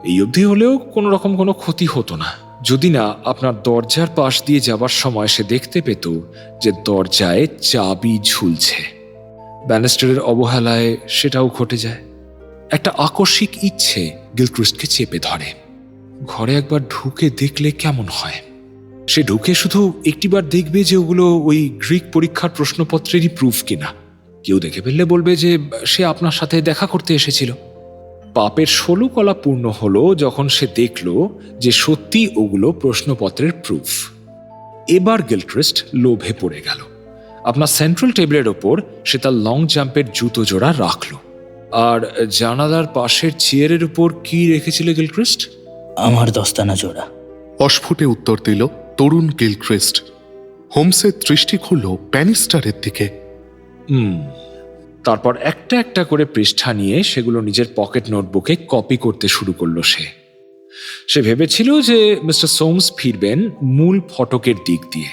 এই অবধি হলেও কোনো রকম কোনো ক্ষতি হতো না, যদি না আপনার দরজার পাশ দিয়ে যাবার সময় সে দেখতে পেত যে দরজায় চাবি ঝুলছে। ব্যানিস্টারের অবহেলায় সেটাও ঘটে যায়। একটা আকস্মিক ইচ্ছে গিলক্রিস্টকে চেপে ধরে, ঘরে একবার ঢুকে দেখলে কেমন হয়। সে ঢুকে শুধু একটিবার দেখবে যে ওগুলো ওই গ্রিক পরীক্ষার প্রশ্নপত্রেরই প্রুফ কিনা। কেউ দেখে ফেললে বলবে যে সে আপনার সাথে দেখা করতে এসেছিল। পাপের 16 কলা পূর্ণ হলো যখন সে দেখল যে সত্যি ওগুলো প্রশ্নপত্রের প্রুফ। এবার গিলক্রিস্ট লোভে পড়ে গেল। আপনার সেন্ট্রাল টেবিলের ওপর সে তার লং জাম্পের জুতো জোড়া রাখলো। আর জানালার পাশের চেয়ারের উপর কি রেখেছিল গিলক্রিস্ট? আমার দস্তানা জোড়া। অস্ফুটে উত্তর দিল তরুণ গিলক্রিস্ট। হোমসের দৃষ্টি খুলল ব্যানিস্টারের দিকে। তারপর একটা একটা করে পৃষ্ঠা নিয়ে সেগুলো নিজের পকেট নোটবুকে কপি করতে শুরু করলো সে ভেবেছিল যে মিস্টার সোমস ফিরবেন মূল ফটকের দিক দিয়ে,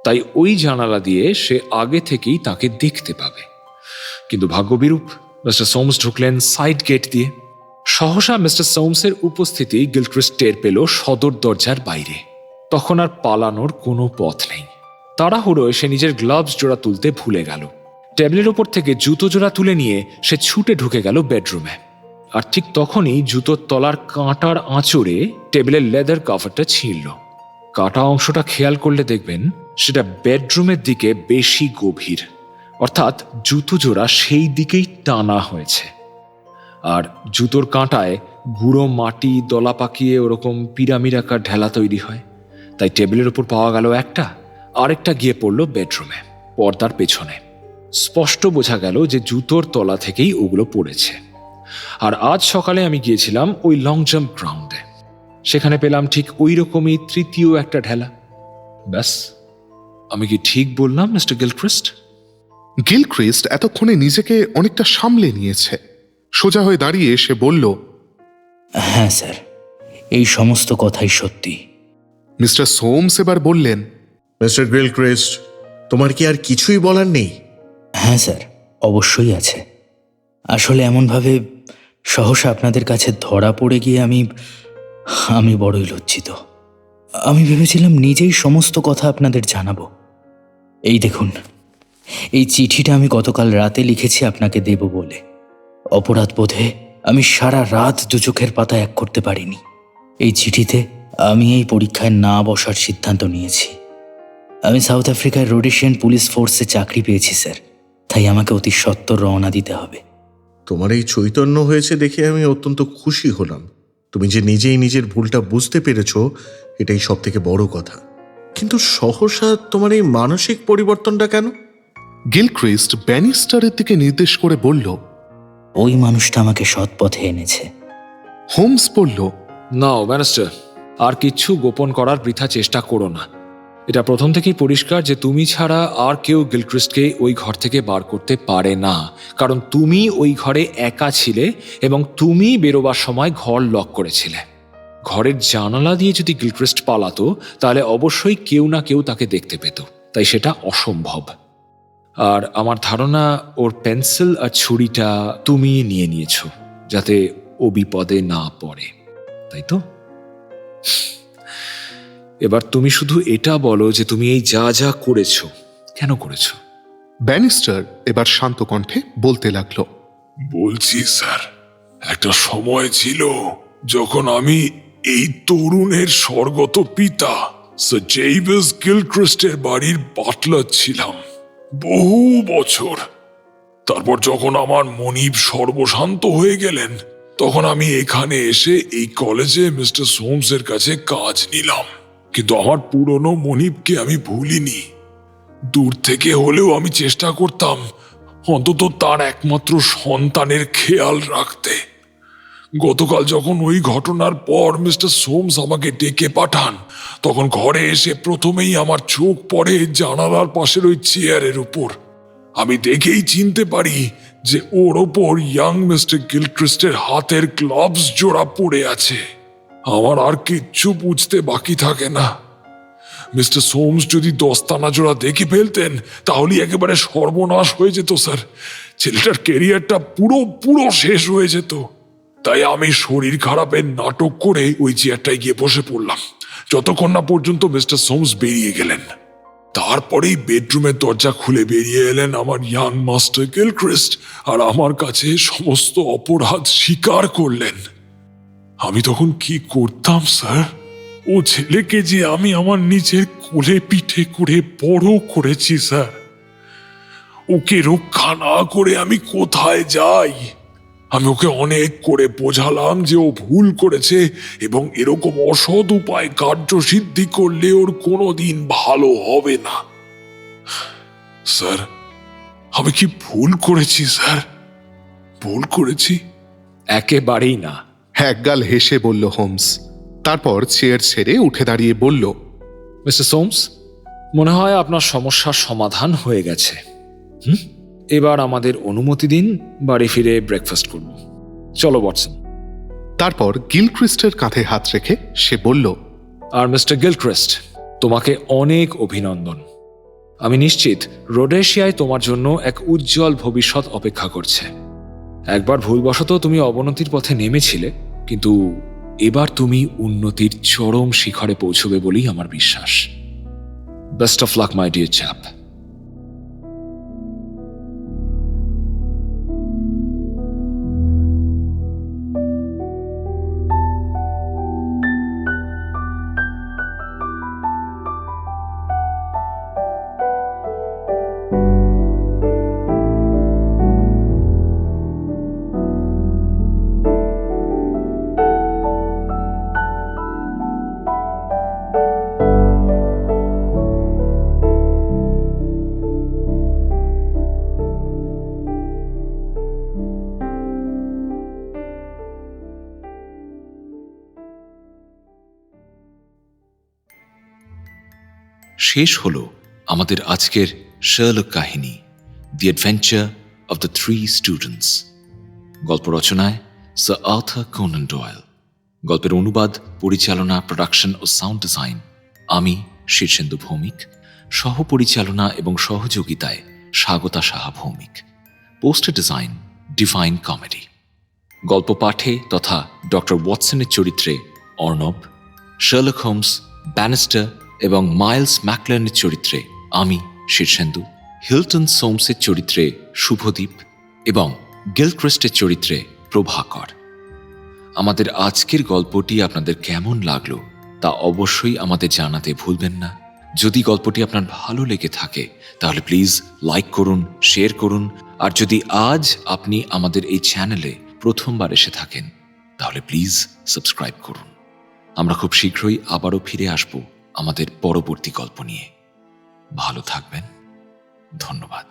তাই ওই জানালা দিয়ে সে আগে থেকেই তাকে দেখতে পাবে। কিন্তু ভাগ্যবিরূপ, মিস্টার সোমস ঢুকলেন সাইড গেট দিয়ে। সহসা মিস্টার সোমসের উপস্থিতি গিলক্রিস্ট টের পেল সদর দরজার বাইরে। তখন আর পালানোর কোনো পথ নেই। তাড়াহুড়োয় সে নিজের গ্লাভস জোড়া তুলতে ভুলে গেল। টেবিলের ওপর থেকে জুতো জোড়া তুলে নিয়ে সে ছুটে ঢুকে গেল বেডরুমে। আর ঠিক তখনই জুতোর তলার কাঁটার আঁচড়ে টেবিলের লেদার কভারটা ছিঁড়ল। কাটা অংশটা খেয়াল করলে দেখবেন সেটা বেডরুমের দিকে বেশি গভীর, অর্থাৎ জুতো জোড়া সেই দিকেই টানা হয়েছে। আর জুতোর কাঁটায় গুঁড়ো মাটি দলা পাকিয়ে ওরকম পিরামিড আকার ঢেলা তৈরি হয়। তাই টেবিলের ওপর পাওয়া গেল একটা, আরেকটা গিয়ে পড়ল বেডরুমে, পর্দার পেছনে। স্পষ্ট বোঝা গেল যে জুতোর তলা থেকেই ওগুলো পড়েছে। আর আজ সকালে আমি গিয়েছিলাম ওই লং জাম্প গ্রাউন্ডে, সেখানে পেলাম ঠিক ওই রকমই তৃতীয় একটা ঢেলা। ব্যাস, আমি কি ঠিক বললাম মিস্টার গিলক্রিস্ট? গিলক্রিস্ট এতক্ষণে নিজেকে অনেকটা সামলে নিয়েছে। সোজা হয়ে দাঁড়িয়ে সে বলল, হ্যাঁ স্যার, এই সমস্ত কথাই সত্যি। মিস্টার সোমস এবার বললেন, মিস্টার গিলক্রিস্ট, তোমার কি আর কিছুই বলার নেই? হ্যাঁ স্যার, অবশ্যই আছে। আসলে এমনভাবে সহসা আপনাদের কাছে ধরা পড়ে গিয়ে আমি বড়ই লজ্জিত। আমি ভেবেছিলাম নিজেই সমস্ত কথা আপনাদের জানাবো। এই দেখুন, এই চিঠিটা আমি গতকাল রাতে লিখেছি আপনাকে দেব বলে। অপরাধ বোধে আমি সারা রাত দু চোখের পাতা এক করতে পারিনি। এই চিঠিতে আমি এই পরীক্ষায় না বসার সিদ্ধান্ত নিয়েছি। আমি সাউথ আফ্রিকার রোডেশিয়ান পুলিশ ফোর্সে চাকরি পেয়েছি স্যার, তাই আমাকে অতি সত্বর রওনা দিতে হবে। তোমার এই চৈতন্য হয়েছে দেখে আমি অত্যন্ত খুশি হলাম। তুমি যে নিজেই নিজের ভুলটা বুঝতে পেরেছো, এটাই সব থেকে বড় কথা। কিন্তু সহসা তোমার এই মানসিক পরিবর্তনটা কেন? গিলক্রিস্ট ব্যানিস্টারের দিকে নির্দেশ করে বলল, ওই মানুষটা আমাকে সৎ পথে এনেছে। হোমস বলল, নাও ব্যারিস্টার, আর কিচ্ছু গোপন করার বৃথা চেষ্টা করো না। এটা প্রথম থেকেই পরিষ্কার যে তুমি ছাড়া আর কেউ গিলক্রিস্টকে ওই ঘর থেকে বার করতে পারে না, কারণ তুমি ওই ঘরে একা ছিলে এবং তুমি বেরোবার সময় ঘর লক করেছিলে। ঘরের জানালা দিয়ে যদি গিলক্রিস্ট পালাতো তাহলে অবশ্যই কেউ না কেউ তাকে দেখতে পেত, তাই সেটা অসম্ভব। আর আমার ধারণা ওর পেন্সিল আর ছুরিটা তুমি নিয়ে নিয়েছো যাতে ও বিপদে না পড়ে, তাই তো? এবার তুমি শুধু এটা বলো যে তুমি এই যা যা করেছো কেন করেছো? ব্যানিস্টার এবার শান্ত কণ্ঠে বলতে লাগলো, বলছি স্যার, একটা সময় ছিল যখন আমি এই তরুণের স্বর্গত পিতা স্যার জেভিস গিলক্রিস্টের বাড়ির বাটলার ছিলাম বহু বছর। তারপর যখন আমার মনিব সর্বশান্ত হয়ে গেলেন, তখন আমি এখানে এসে এই কলেজে মিস্টার সোমসের কাছে কাজ নিলাম। কিন্তু আমার পুরনো মনিবকে আমি ভুলিনি। দূর থেকে হলেও আমি চেষ্টা করতাম অন্তত তার একমাত্র সন্তানের খেয়াল রাখতে। গতকাল যখন ওই ঘটনার পর মিস্টার সোমস আমাকে ডেকে পাঠান, তখন ঘরে এসে প্রথমেই আমার চোখ পড়ে জানালার পাশের ওই চেয়ারের উপর। আমি দেখেই চিনতে পারি যে ওর ওপর ইয়াং মিস্টার গিলক্রিস্টের হাতের গ্লাভস জোড়া পড়ে আছে। আমার আর কিচ্ছু বুঝতে বাকি থাকে না। মিস্টার সোমস যদি দস্তানা জোড়া দেখে ফেলতেন তাহলে একেবারে সর্বনাশ হয়ে যেত স্যার। ছেলেটার কেরিয়ারটা পুরো শেষ হয়ে যেত। তাই আমি শরীর খারাপের নাটক করে ওই চেয়ারটায় গিয়ে বসে পড়লাম যতক্ষণ না পর্যন্ত মিস্টার সোমস বেরিয়ে গেলেন। তারপরেই বেডরুমের দরজা খুলে বেরিয়ে এলেন আমার ইয়াং মাস্টার গিলক্রিস্ট, আর আমার কাছে সমস্ত অপরাধ স্বীকার করলেন। আমি তখন কি করতাম স্যার? ও ছেলেকে যে আমি আমার নিজের কোলে পিঠে করে বড় করেছি স্যার, ওকে রক্ষা না করে আমি কোথায় যাই? আমি ওকে অনেক করে বোঝালাম যে ও ভুল করেছে এবং এরকম অসৎ উপায় কার্যসিদ্ধি করলে ওর কোনোদিন ভালো হবে না। স্যার, আমি কি ভুল করেছি স্যার? ভুল করেছি? একেবারেই না। একগাল হেসে বলল হোমস। তারপর চেয়ার ছেড়ে উঠে দাঁড়িয়ে বলল, মিস্টার সোমস, মনে হয় আপনার সমস্যার সমাধান হয়ে গেছে। এবার আমাদের অনুমতি দিন বাড়ি ফিরে ব্রেকফাস্ট করব। চলো ওয়াটসন। তারপর গিলক্রিস্টের কাঁধে হাত রেখে সে বলল, আর মিস্টার গিলক্রিস্ট, তোমাকে অনেক অভিনন্দন। আমি নিশ্চিত রোডেশিয়ায় তোমার জন্য এক উজ্জ্বল ভবিষ্যৎ অপেক্ষা করছে। একবার ভুলবশত তুমি অবনতির পথে নেমেছিলে, কিন্তু এবার তুমি উন্নতির চরম শিখরে পৌঁছবে বলেই আমার বিশ্বাস। Best of luck my dear chap. শেষ হলো আমাদের আজকের শার্লক কাহিনী, the adventure of the three students. গল্প রচনায় স্যার আর্থার কোনান ডয়েল। গল্পের অনুবাদ, পরিচালনা, প্রোডাকশন ও সাউন্ড ডিজাইন আমি শীর্ষেন্দু ভৌমিক। সহ পরিচালনা এবং সহযোগিতায় Swagata Saha Bhowmik. Poster design divine comedy. গল্প পাঠে তথা ডক্টর ওয়াটসনের চরিত্রে অর্ণব, শার্লক হোমস, ব্যানিস্টার এবং মাইলস ম্যাকলার্নের চরিত্রে আমি শীর্ষেন্দু, হিলটন সোমসের চরিত্রে শুভদীপ এবং গিলক্রিস্টের চরিত্রে প্রভাকর। আমাদের আজকের গল্পটি আপনাদের কেমন লাগলো তা অবশ্যই আমাদের জানাতে ভুলবেন না। যদি গল্পটি আপনার ভালো লেগে থাকে তাহলে প্লিজ লাইক করুন, শেয়ার করুন। আর যদি আজ আপনি আমাদের এই চ্যানেলে প্রথমবার এসে থাকেন তাহলে প্লিজ সাবস্ক্রাইব করুন। আমরা খুব শীঘ্রই আবারও ফিরে আসব আমাদের পরবর্তী গল্প নিয়ে। ভালো থাকবেন। ধন্যবাদ।